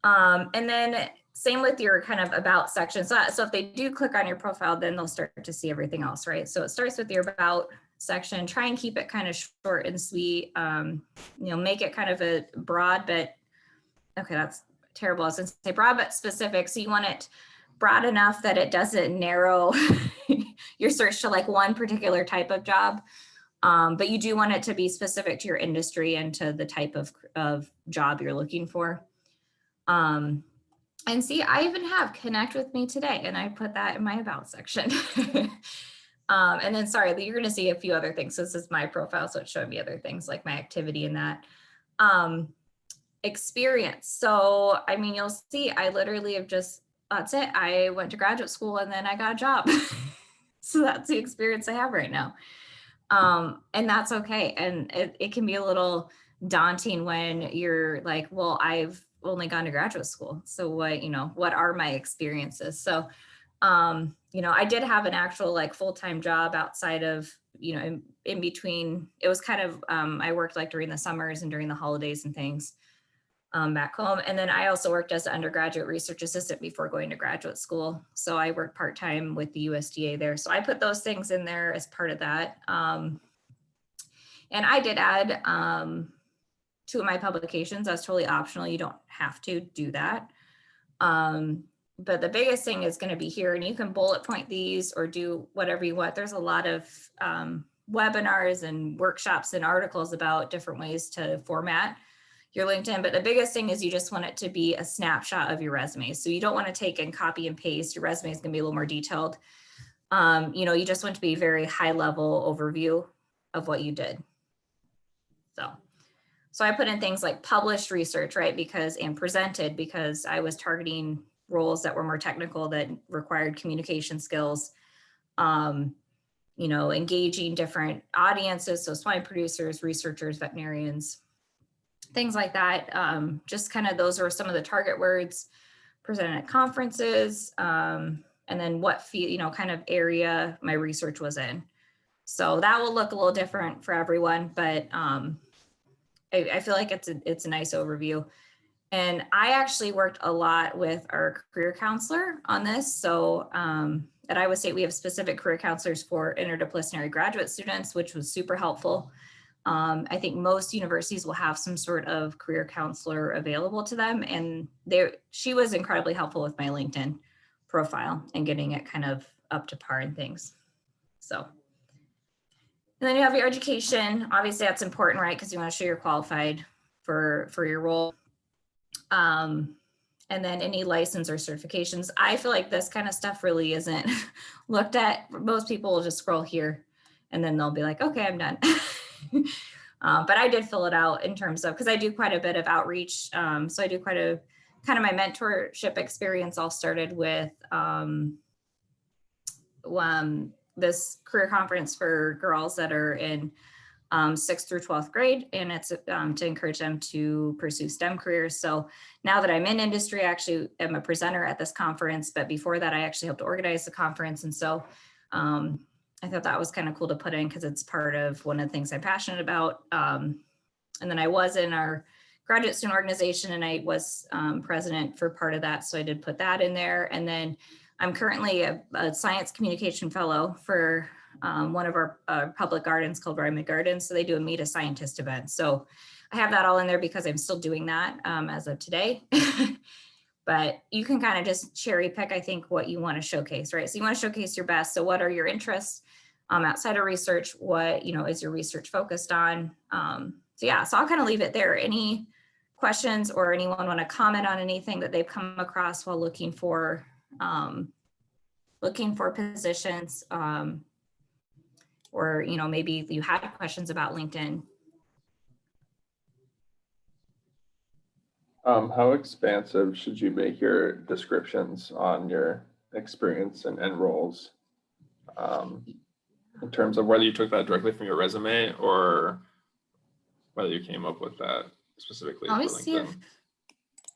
And then same with your kind of about section. So if they do click on your profile, then they'll start to see everything else, right? So it starts with your about section. Try and keep it kind of short and sweet. Make it kind of a broad, but okay, that's terrible. I was gonna say broad but specific. So you want it broad enough that it doesn't narrow your search to like one particular type of job. But you do want it to be specific to your industry and to the type of job you're looking for. And see, I even have connect with me today, and I put that in my about section. And then, sorry, you're going to see a few other things. So this is my profile, so it's showing me other things like my activity in that. Experience. So, I mean, you'll see, I literally have that's it. I went to graduate school and then I got a job. So that's the experience I have right now. And that's okay. And it can be a little daunting when you're like, well, I've only gone to graduate school. So what are my experiences? So, I did have an actual like full-time job outside of, in between. It was kind of, I worked like during the summers and during the holidays and things back home. And then I also worked as an undergraduate research assistant before going to graduate school. So I worked part-time with the USDA there. So I put those things in there as part of that. And I did add 2 of my publications. That's totally optional. You don't have to do that. But the biggest thing is going to be here, and you can bullet point these or do whatever you want. There's a lot of webinars and workshops and articles about different ways to format your LinkedIn. But the biggest thing is you just want it to be a snapshot of your resume. So you don't want to take and copy and paste. Your resume is going to be a little more detailed. You just want to be very high level overview of what you did. So I put in things like published research, right? And presented, because I was targeting roles that were more technical, that required communication skills, engaging different audiences. So swine producers, researchers, veterinarians, things like that. Just kind of, those are some of the target words. Presented at conferences, and then what field, kind of area my research was in. So that will look a little different for everyone, but I feel like it's a nice overview. And I actually worked a lot with our career counselor on this. So at Iowa State, we have specific career counselors for interdisciplinary graduate students, which was super helpful. I think most universities will have some sort of career counselor available to them. And she was incredibly helpful with my LinkedIn profile and getting it kind of up to par and things. So. And then you have your education. Obviously, that's important, right? Because you want to show you're qualified for your role. And then any license or certifications. I feel like this kind of stuff really isn't looked at. Most people will just scroll here and then they'll be like, okay, I'm done. But I did fill it out in terms of, because I do quite a bit of outreach. So I do quite a kind of my mentorship experience all started with this career conference for girls that are in 6th through 12th grade, and it's to encourage them to pursue STEM careers. So now that I'm in industry, I actually am a presenter at this conference, but before that I actually helped organize the conference. And so I thought that was kind of cool to put in because it's part of one of the things I'm passionate about. And then I was in our graduate student organization, and I was president for part of that. So I did put that in there. And then I'm currently a science communication fellow for one of our public gardens called Ryman Gardens. So they do a Meet a Scientist event. So I have that all in there because I'm still doing that as of today. But you can kind of just cherry pick, I think, what you want to showcase, right? So you want to showcase your best. So what are your interests outside of research? What, is your research focused on? So yeah, so I'll kind of leave it there. Any questions or anyone want to comment on anything that they've come across while looking for positions, or maybe you had questions about LinkedIn. How expansive should you make your descriptions on your experience and roles, in terms of whether you took that directly from your resume or whether you came up with that specifically for LinkedIn?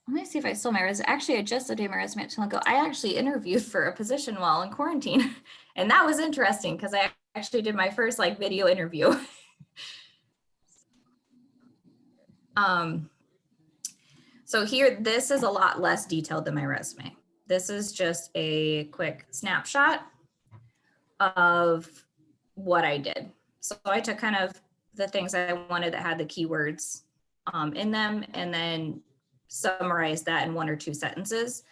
Let me see if I still my resume. Actually, I just updated my resume a time ago. I actually interviewed for a position while in quarantine, and that was interesting because I actually did my first video interview. So here, this is a lot less detailed than my resume. This is just a quick snapshot of what I did. So I took kind of the things I wanted that had the keywords in them, and then summarize that in 1 or 2 sentences.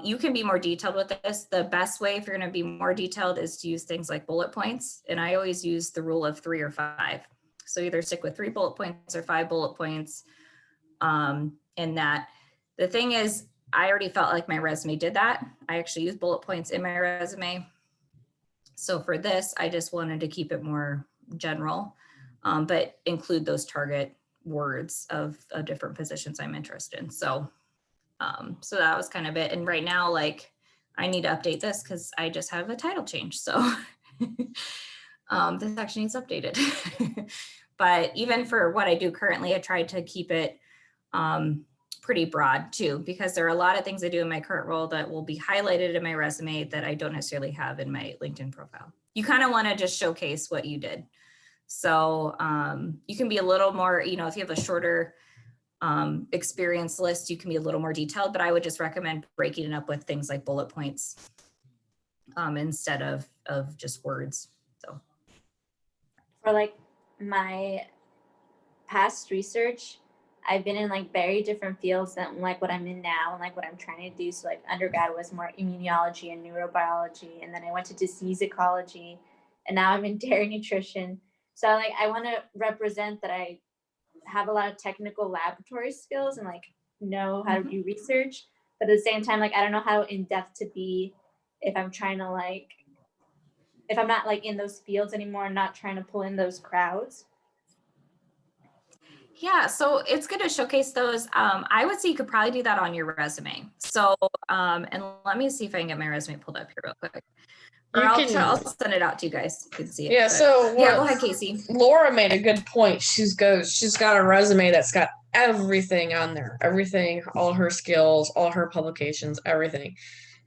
You can be more detailed with this. The best way if you're going to be more detailed is to use things like bullet points. And I always use the rule of 3 or 5. So either stick with 3 bullet points or 5 bullet points. And that the thing is, I already felt like my resume did that. I actually use bullet points in my resume. So for this, I just wanted to keep it more general, but include those target words of different positions I'm interested in. So, so that was kind of it. And right now, I need to update this because I just have a title change. So this actually needs updated. But even for what I do currently, I tried to keep it pretty broad too, because there are a lot of things I do in my current role that will be highlighted in my resume that I don't necessarily have in my LinkedIn profile. You kind of want to just showcase what you did. So you can be a little more, if you have a shorter experience list, you can be a little more detailed, but I would just recommend breaking it up with things like bullet points instead of just words. So For my past research, I've been in very different fields than what I'm in now and what I'm trying to do. So undergrad was more immunology and neurobiology, and then I went to disease ecology, and now I'm in dairy nutrition. So I want to represent that I have a lot of technical laboratory skills and know how to do research, but at the same time, I don't know how in depth to be if I'm trying to if I'm not in those fields anymore and not trying to pull in those crowds. yeah, so it's good to showcase those. I would say you could probably do that on your resume. So, and let me see if I can get my resume pulled up here real quick. Or I'll send it out to you guys. You can see it. Yeah, so yeah, go ahead, Casey. Laura made a good point. She's got a resume that's got everything on there. Everything, all her skills, all her publications, everything.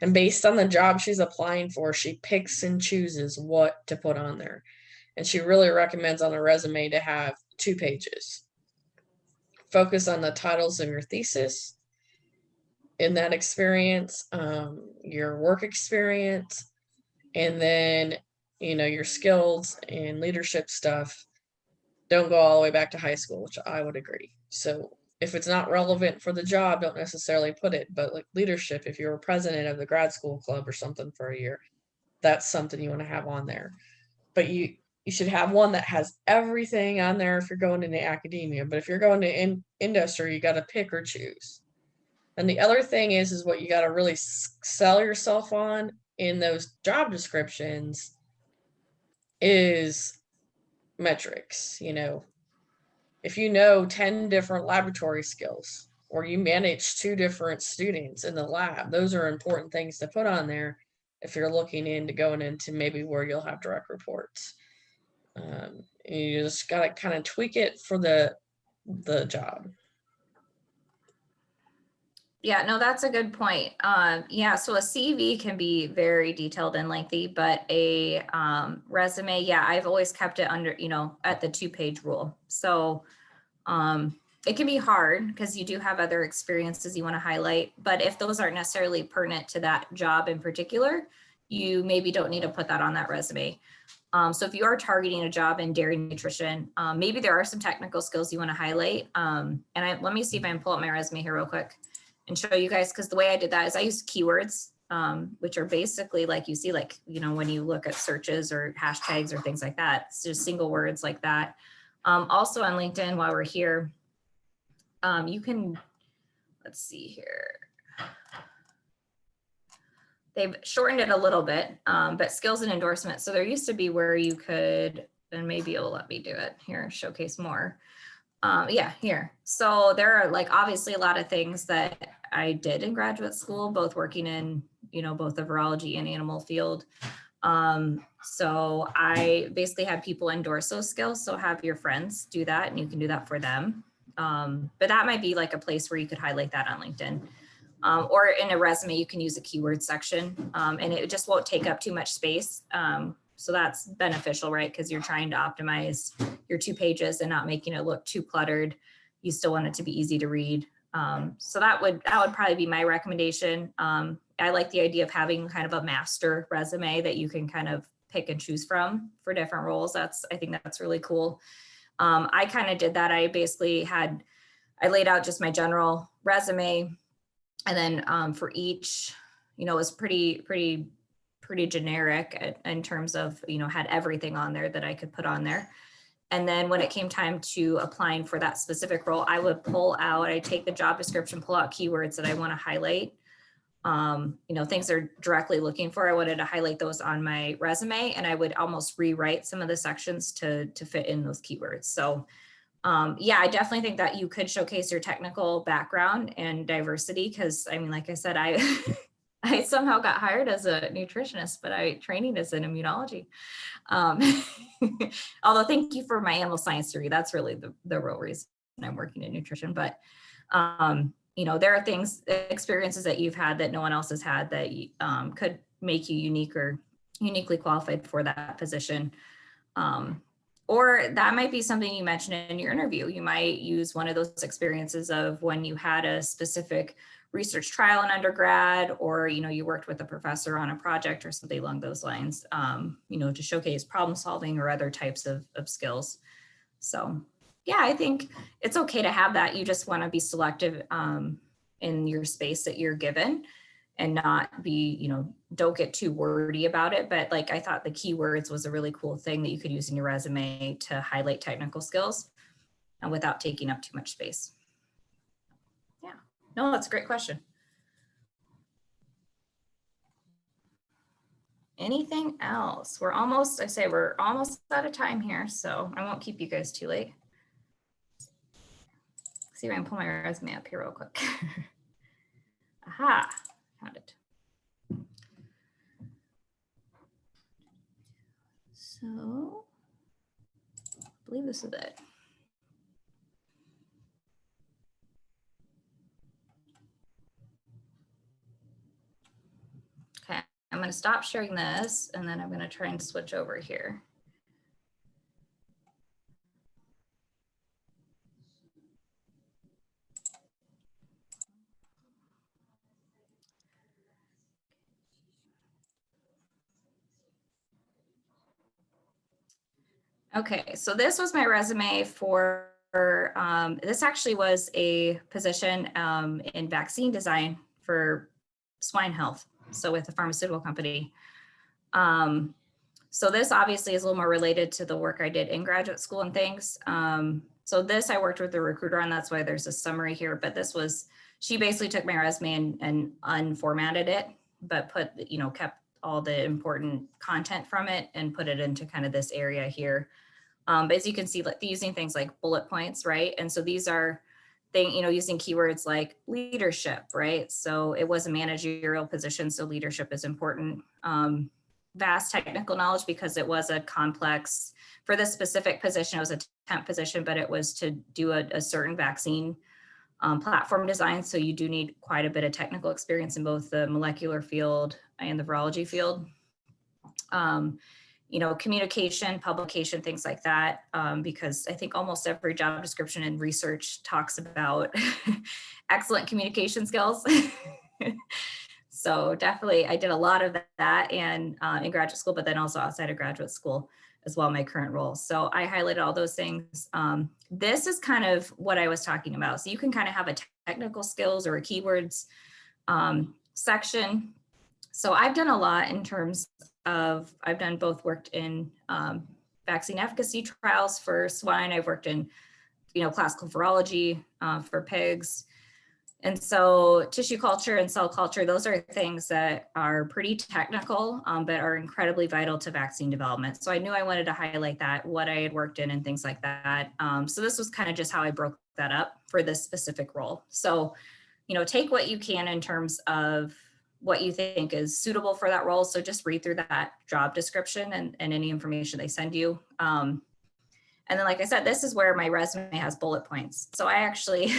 And based on the job she's applying for, she picks and chooses what to put on there. And she really recommends on a resume to have 2 pages. Focus on the titles of your thesis in that experience, your work experience, and then, your skills and leadership stuff. Don't go all the way back to high school, which I would agree. So if it's not relevant for the job, don't necessarily put it. But leadership, if you're a president of the grad school club or something for a year, that's something you want to have on there. But you should have one that has everything on there if you're going into academia. But if you're going to industry, you got to pick or choose. And the other thing is what you got to really sell yourself on in those job descriptions is metrics. If 10 different laboratory skills, or you manage 2 different students in the lab, those are important things to put on there if you're looking into going into maybe where you'll have direct reports. You just gotta kind of tweak it for the job. Yeah, no, that's a good point. Yeah, so a CV can be very detailed and lengthy, but a resume, yeah, I've always kept it under, at the 2-page rule. So it can be hard because you do have other experiences you want to highlight, but if those aren't necessarily pertinent to that job in particular, you maybe don't need to put that on that resume. So if you are targeting a job in dairy nutrition, maybe there are some technical skills you want to highlight. Let me see if I can pull up my resume here real quick and show you guys, because the way I did that is I used keywords, which are basically like you see, like, when you look at searches or hashtags or things like that, it's just single words like that. Also on LinkedIn, while we're here, you can, let's see here. They've shortened it a little bit, but skills and endorsements. So there used to be where you could, and maybe it'll let me do it here, showcase more. Yeah, here. So there are like obviously a lot of things that I did in graduate school, both working in, both the virology and animal field. So I basically had people endorse those skills. So have your friends do that and you can do that for them. But that might be like a place where you could highlight that on LinkedIn. Or in a resume, you can use a keyword section and it just won't take up too much space. So that's beneficial, right? Because you're trying to optimize your 2 pages and not making it look too cluttered. You still want it to be easy to read. So that would probably be my recommendation. I like the idea of having kind of a master resume that you can kind of pick and choose from for different roles. I think that's really cool. I kind of did that. I basically I laid out just my general resume. And then for each, it was pretty generic in terms of, had everything on there that I could put on there. And then when it came time to applying for that specific role, I would I'd take the job description, pull out keywords that I want to highlight. Things they're directly looking for. I wanted to highlight those on my resume, and I would almost rewrite some of the sections to fit in those keywords. So yeah, I definitely think that you could showcase your technical background and diversity because, like I said, I somehow got hired as a nutritionist, but training is in immunology. Although thank you for my animal science degree. That's really the real reason I'm working in nutrition. But, there are experiences that you've had that no one else has had that could make you unique or uniquely qualified for that position. Or that might be something you mentioned in your interview. You might use one of those experiences of when you had a specific research trial in undergrad, or, you worked with a professor on a project or something along those lines, to showcase problem solving or other types of skills. So yeah, I think it's okay to have that. You just want to be selective in your space that you're given and not be, don't get too wordy about it. But like, I thought the keywords was a really cool thing that you could use in your resume to highlight technical skills and without taking up too much space. Yeah, no, that's a great question. Anything else? We're almost out of time here, so I won't keep you guys too late. See if I can pull my resume up here real quick. Aha, found it. So, I believe this is it. Okay, I'm going to stop sharing this and then I'm going to try and switch over here. Okay, so this was my resume for, this actually was a position in vaccine design for swine health, so with a pharmaceutical company. So this obviously is a little more related to the work I did in graduate school and things. So this I worked with the recruiter on, that's why there's a summary here, but she basically took my resume and unformatted it, but kept all the important content from it and put it into kind of this area here. But as you can see, like using things like bullet points, right? And so these are using keywords like leadership, right? So it was a managerial position, so leadership is important. vast technical knowledge because it was a complex, for this specific position, it was a temp position, but it was to do a certain vaccine platform design. So you do need quite a bit of technical experience in both the molecular field and the virology field. You know, communication, publication, things like that, because I think almost every job description in research talks about excellent communication skills. So definitely I did a lot of that and in graduate school, but then also outside of graduate school as well, my current role. So I highlighted all those things. This is kind of what I was talking about. So you can kind of have a technical skills or a keywords section. So I've done a lot in terms of, I've done both worked in vaccine efficacy trials for swine. I've worked in, you know, classical virology for pigs. And so tissue culture and cell culture, those are things that are pretty technical, but are incredibly vital to vaccine development. So I knew I wanted to highlight that, what I had worked in and things like that. So this was kind of just how I broke that up for this specific role. So, you know, take what you can in terms of what you think is suitable for that role. So just read through that job description and any information they send you. And then, like I said, this is where my resume has bullet points. So I actually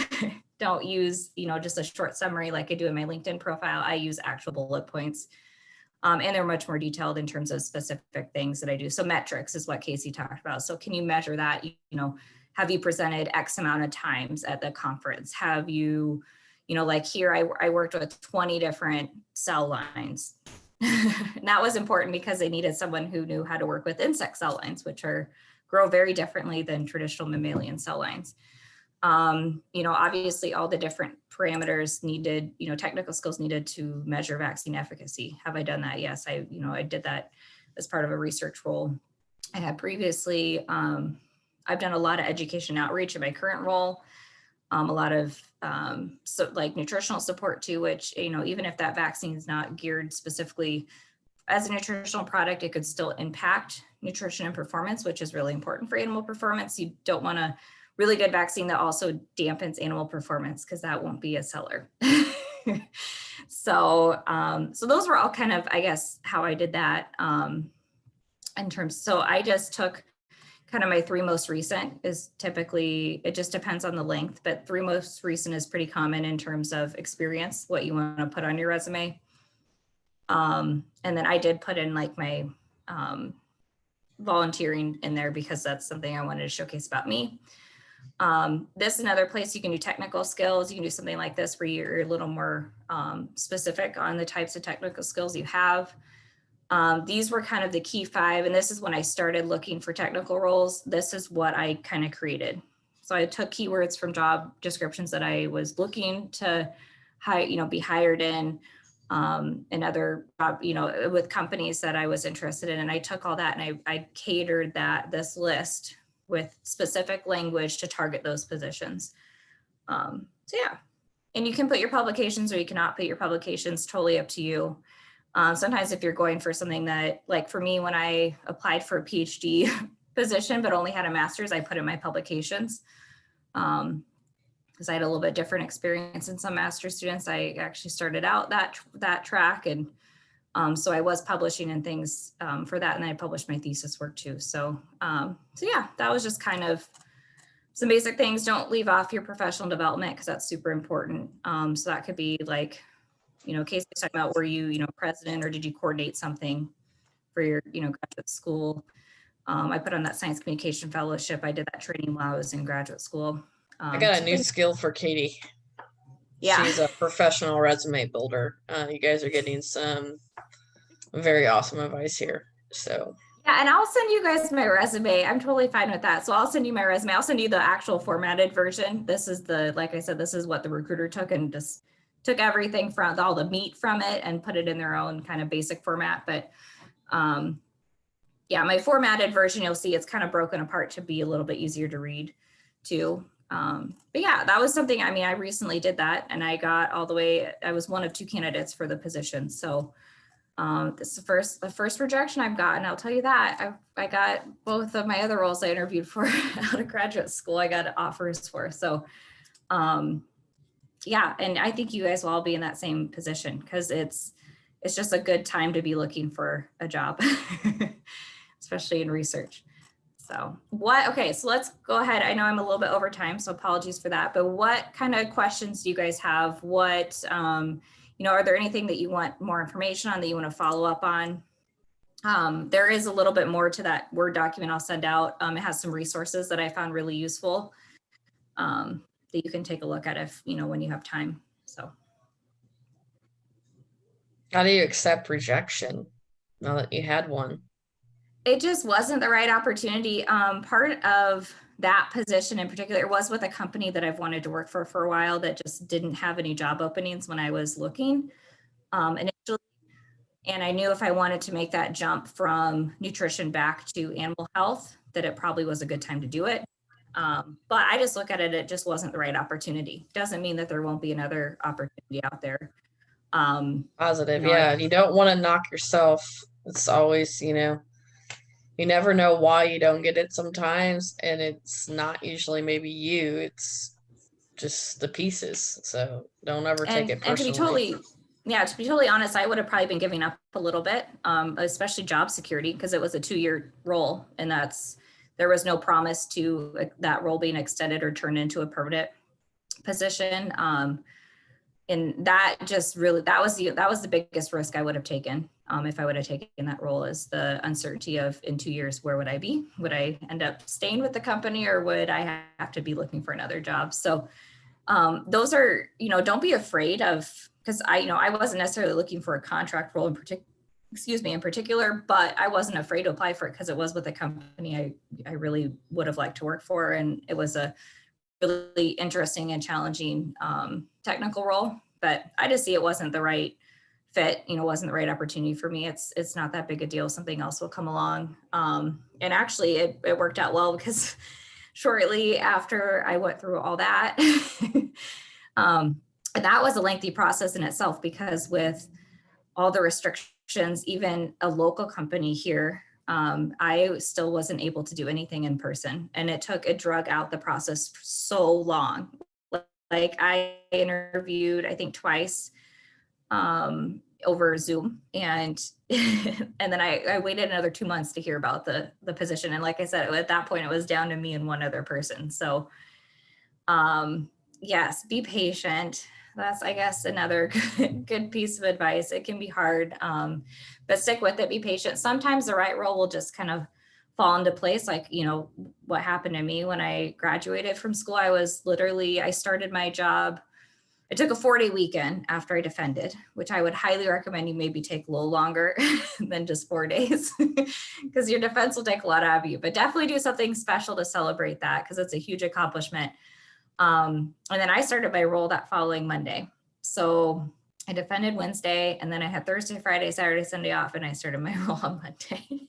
don't use, you know, just a short summary like I do in my LinkedIn profile. I use actual bullet points. And they're much more detailed in terms of specific things that I do. So metrics is what Casey talked about. So can you measure that? You know, have you presented X amount of times at the conference? Have you, you know, like here I worked with 20 different cell lines. And that was important because they needed someone who knew how to work with insect cell lines, which grow very differently than traditional mammalian cell lines. You know, obviously all the different parameters needed, you know, technical skills needed to measure vaccine efficacy. Have I done that? Yes, I did that as part of a research role I had previously. I've done a lot of education outreach in my current role, a lot of so like nutritional support too, which, you know, even if that vaccine is not geared specifically as a nutritional product, it could still impact nutrition and performance, which is really important for animal performance. You don't want a really good vaccine that also dampens animal performance because that won't be a seller. So those were all kind of, I guess, how I did that in terms. So I just took kind of my 3 most recent is typically, it just depends on the length, but 3 most recent is pretty common in terms of experience, what you want to put on your resume. And then I did put in like my volunteering in there because that's something I wanted to showcase about me. This is another place you can do technical skills. You can do something like this where you're a little more specific on the types of technical skills you have. These were kind of the key 5, and this is when I started looking for technical roles. This is what I kind of created. So I took keywords from job descriptions that I was looking to be hired in, and other with companies that I was interested in. And I took all that and I catered this list with specific language to target those positions. So yeah, and you can put your publications or you cannot put your publications, totally up to you. Sometimes if you're going for something that, like for me, when I applied for a PhD position, but only had a master's, I put in my publications. Because I had a little bit different experience than some master's students. I actually started out that track. And so I was publishing and things for that. And then I published my thesis work too. So yeah, that was just kind of some basic things. Don't leave off your professional development because that's super important. So that could be like, Casey's talking about, were you, president, or did you coordinate something for your, graduate school? I put on that science communication fellowship. I did that training while I was in graduate school. I got a new skill for Katie. Yeah. She's a professional resume builder. You guys are getting some very awesome advice here. So yeah, and I'll send you guys my resume. I'm totally fine with that. So I'll send you my resume. I'll send you the actual formatted version. This is like I said, this is what the recruiter took and just took everything from all the meat from it and put it in their own kind of basic format. But yeah, my formatted version, you'll see it's kind of broken apart to be a little bit easier to read too. But yeah, that was something, I recently did that and I got all the way, I was one of 2 candidates for the position. So this is the first rejection I've gotten. I'll tell you that. I got both of my other roles I interviewed for out of graduate school. I got offers for. So yeah, and I think you guys will all be in that same position because it's it's just a good time to be looking for a job, especially in research. So okay, so let's go ahead. I know I'm a little bit over time, so apologies for that, but what kind of questions do you guys have? What, are there anything that you want more information on that you want to follow up on? There is a little bit more to that Word document I'll send out. It has some resources that I found really useful that you can take a look at if, when you have time, so. How do you accept rejection now that you had one? It just wasn't the right opportunity. Part of that position in particular, it was with a company that I've wanted to work for a while that just didn't have any job openings when I was looking initially. And I knew if I wanted to make that jump from nutrition back to animal health, that it probably was a good time to do it. But I just look at it, it just wasn't the right opportunity. Doesn't mean that there won't be another opportunity out there. Positive, yeah. You don't want to knock yourself. It's always, you never know why you don't get it sometimes, and it's not usually maybe you, it's just the pieces. So don't ever take it personally. To be totally honest, I would have probably been giving up a little bit, especially job security, because it was a 2-year role, and there was no promise to that role being extended or turned into a permanent position. And that just really, that was the biggest risk I would have taken if I would have taken that role, is the uncertainty of, in 2 years, where would I be? Would I end up staying with the company, or would I have to be looking for another job? So those are, don't be afraid of, because I wasn't necessarily looking for a contract role in particular, but I wasn't afraid to apply for it because it was with a company I really would have liked to work for. And it was a really interesting and challenging technical role, but I just see it wasn't the right fit, wasn't the right opportunity for me. It's not that big a deal. Something else will come along. And actually it worked out well, because shortly after I went through all that, that was a lengthy process in itself, because with all the restrictions, even a local company here, I still wasn't able to do anything in person, and it drug out the process for so long. Like I interviewed, I think twice over Zoom, and and then I waited another 2 months to hear about the position. And like I said, at that point, it was down to me and one other person. So yes, be patient. That's, I guess, another good piece of advice. It can be hard, but stick with it, be patient. Sometimes the right role will just kind of fall into place. Like, what happened to me when I graduated from school, I started my job. I took a 4-day weekend after I defended, which I would highly recommend you maybe take a little longer than just 4 days, because your defense will take a lot out of you, but definitely do something special to celebrate that, because it's a huge accomplishment. And then I started my role that following Monday. So I defended Wednesday, and then I had Thursday, Friday, Saturday, Sunday off, and I started my role on Monday.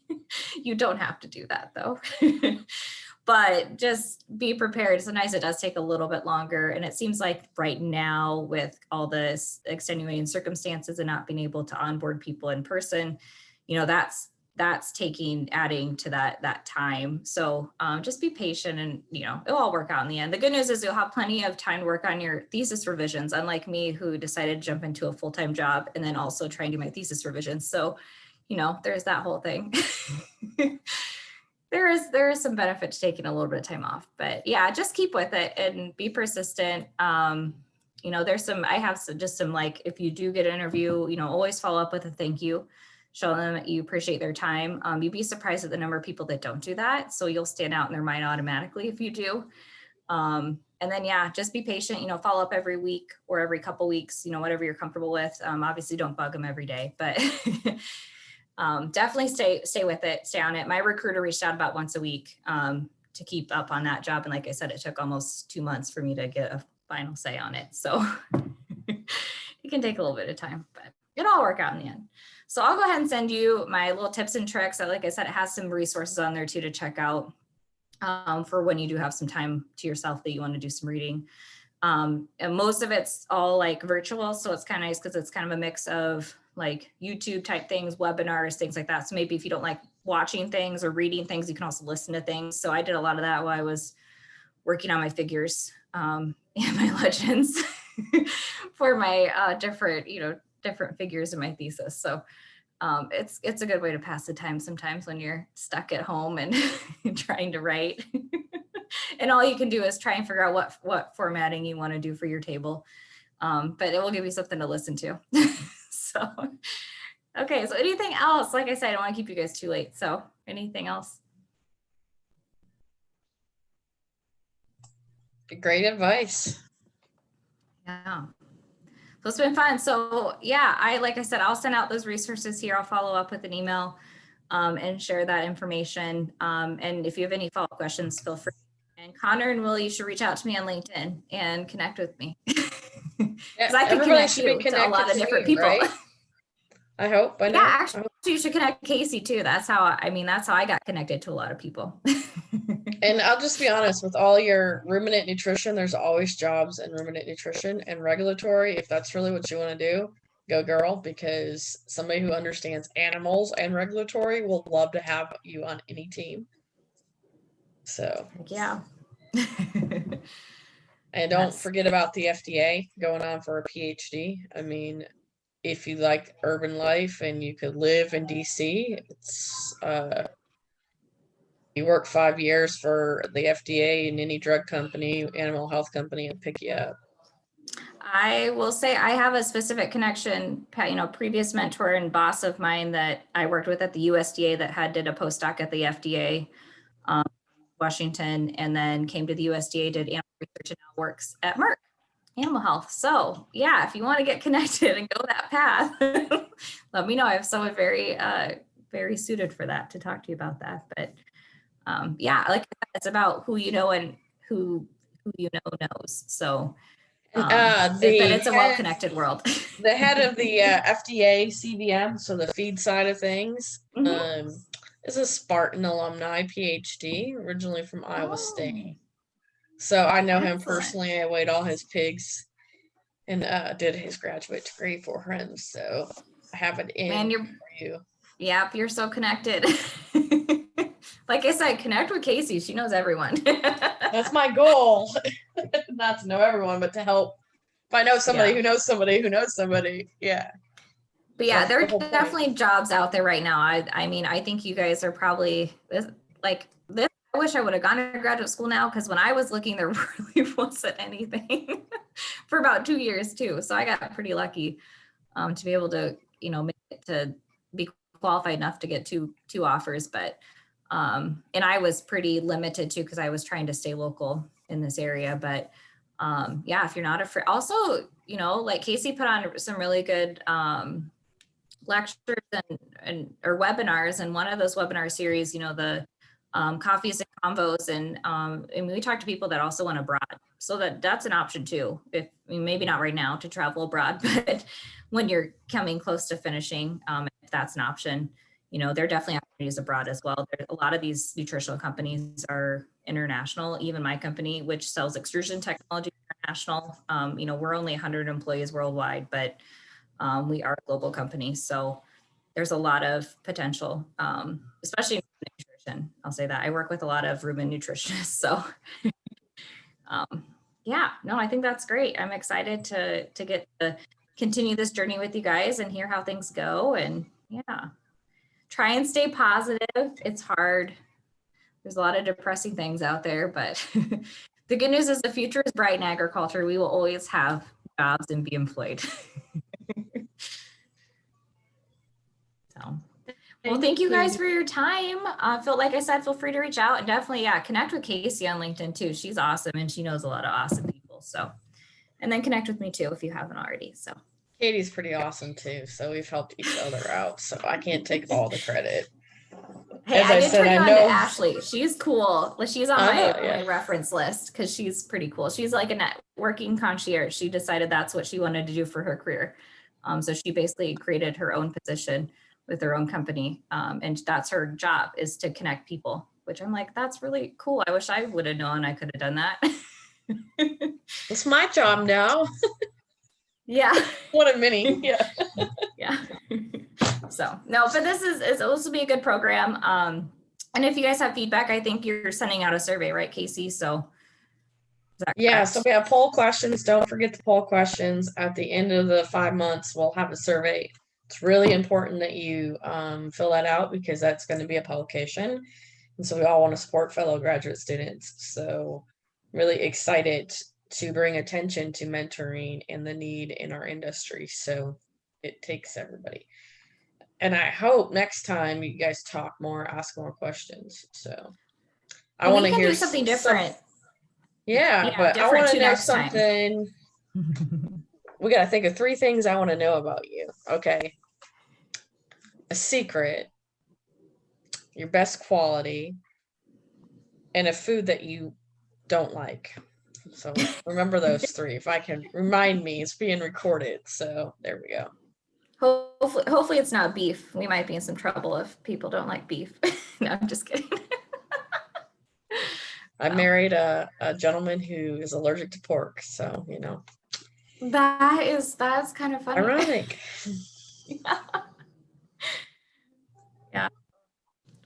You don't have to do that though. But just be prepared. Sometimes it does take a little bit longer. And it seems like right now, with all this extenuating circumstances and not being able to onboard people in person, that's adding to that time. So just be patient, and it'll all work out in the end. The good news is you'll have plenty of time to work on your thesis revisions, unlike me, who decided to jump into a full-time job and then also try and do my thesis revisions. So there's that whole thing. There is some benefit to taking a little bit of time off, but yeah, just keep with it and be persistent. I have some like, if you do get an interview, always follow up with a thank you. Show them that you appreciate their time. You'd be surprised at the number of people that don't do that. So you'll stand out in their mind automatically if you do. And then, yeah, just be patient, follow up every week or every couple weeks, whatever you're comfortable with. Obviously don't bug them every day, but definitely stay with it, stay on it. My recruiter reached out about once a week to keep up on that job. And like I said, it took almost 2 months for me to get a final say on it. So it can take a little bit of time, but it'll all work out in the end. So I'll go ahead and send you my little tips and tricks. Like I said, it has some resources on there too to check out for when you do have some time to yourself that you want to do some reading. And most of it's all like virtual. So it's kind of nice because it's kind of a mix of like YouTube type things, webinars, things like that. So maybe if you don't like watching things or reading things, you can also listen to things. So I did a lot of that while I was working on my figures and my legends for my different, different figures in my thesis. So it's a good way to pass the time sometimes when you're stuck at home and trying to write. And all you can do is try and figure out what formatting you want to do for your table. But it will give you something to listen to. So, okay. So anything else? Like I said, I don't want to keep you guys too late. So anything else? Great advice. Yeah. So it's been fun. So yeah, like I said, I'll send out those resources here. I'll follow up with an email and share that information. And if you have any follow-up questions, feel free. And Connor and Will, you should reach out to me on LinkedIn and connect with me. Because I can Everybody connect should be you to a lot of connected different you, people. right? I hope. I know. Yeah, actually, you should connect Casey too. That's how I got connected to a lot of people. And I'll just be honest, with all your ruminant nutrition, there's always jobs in ruminant nutrition and regulatory. If that's really what you want to do, go girl, because somebody who understands animals and regulatory will love to have you on any team. So yeah. And don't Yes. forget about the FDA going on for a PhD. I mean, if you like urban life and you could live in DC, it's you work 5 years for the FDA and any drug company, animal health company, and pick you up. I will say I have a specific connection, previous mentor and boss of mine that I worked with at the USDA that did a postdoc at the FDA, Washington, and then came to the USDA, did animal research, and now works at Merck Animal Health. So yeah, if you want to get connected and go that path, let me know. I have someone very, very suited for that to talk to you about that. But yeah, like it's about who you know and who you know knows. So but it's a well-connected world. The head of the FDA CVM, so the feed side of things, is a Spartan alumni PhD, originally from Iowa State. So I know him personally. I weighed all his pigs and did his graduate degree for him. So I have it in for you. Yep, you're so connected. Like I said, connect with Casey. She knows everyone. That's my goal. Not to know everyone, but to help. If I know somebody who knows somebody who knows somebody, yeah. But yeah, there are definitely jobs out there right now. I mean, I think you guys are probably like this. I wish I would have gone to graduate school now, because when I was looking, there really wasn't anything for about 2 years too. So I got pretty lucky to be able to, make it to be qualified enough to get two offers. But and I was pretty limited too, because I was trying to stay local in this area. But yeah, if you're not afraid, also, like Casey put on some really good lectures or webinars, and one of those webinar series, the coffees and convos, and we talk to people that also went abroad, so that's an option too. Maybe not right now to travel abroad, but when you're coming close to finishing, if that's an option, there are definitely opportunities abroad as well. A lot of these nutritional companies are international. Even my company, which sells extrusion technology, international. We're only 100 employees worldwide, but we are a global company. So there's a lot of potential, especially in nutrition. I'll say that I work with a lot of rumen nutritionists. So yeah, no, I think that's great. I'm excited to get to continue this journey with you guys and hear how things go. And yeah, try and stay positive. It's hard. There's a lot of depressing things out there, but the good news is the future is bright in agriculture. We will always have jobs and be employed. So, well, thank you guys for your time. Like I said, feel free to reach out, and definitely, connect with Casey on LinkedIn too. She's awesome, and she knows a lot of awesome people. So, and then connect with me too if you haven't already. So, Katie's pretty awesome too. So we've helped each other out. So I can't take all the credit. Hey, I did turn you on to Ashley. She's cool. She's on my reference list because she's pretty cool. She's like a networking concierge. She decided that's what she wanted to do for her career. So she basically created her own position with her own company. And that's her job, is to connect people, which I'm like, that's really cool. I wish I would have known I could have done that. It's my job now. Yeah. What a mini. Yeah. Yeah. So no, but this will be a good program. And if you guys have feedback, I think you're sending out a survey, right, Casey? So Is that Yeah, correct? so we have poll questions. Don't forget the poll questions. At the end of the 5 months, we'll have a survey. It's really important that you fill that out because that's going to be a publication. And so we all want to support fellow graduate students. So really excited to bring attention to mentoring and the need in our industry. So it takes everybody. And I hope next time you guys talk more, ask more questions. So I Well, want we to can hear do something some- different. yeah, Yeah, but I different want to too know next time. something. We got to think of 3 things I want to know about you. Okay. A secret, your best quality, and a food that you don't like. So remember those 3. If I can remind me, it's being recorded. So there we go. Hopefully it's not beef. We might be in some trouble if people don't like beef. No, I'm just kidding. I married a gentleman who is allergic to pork. So, That's kind of funny. ironic. Yeah.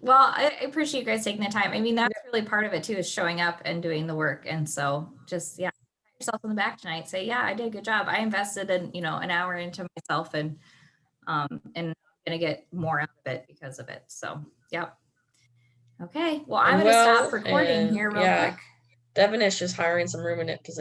Well, I appreciate you guys taking the time. I mean, that's really part of it too, is showing up and doing the work. And so just, pat yourself on the back tonight. Say, yeah, I did a good job. I invested in, an hour into myself, and I'm gonna get more out of it because of it. So, yep. Okay. Well, I'm gonna stop recording here real quick. Devonish is hiring some ruminant positions.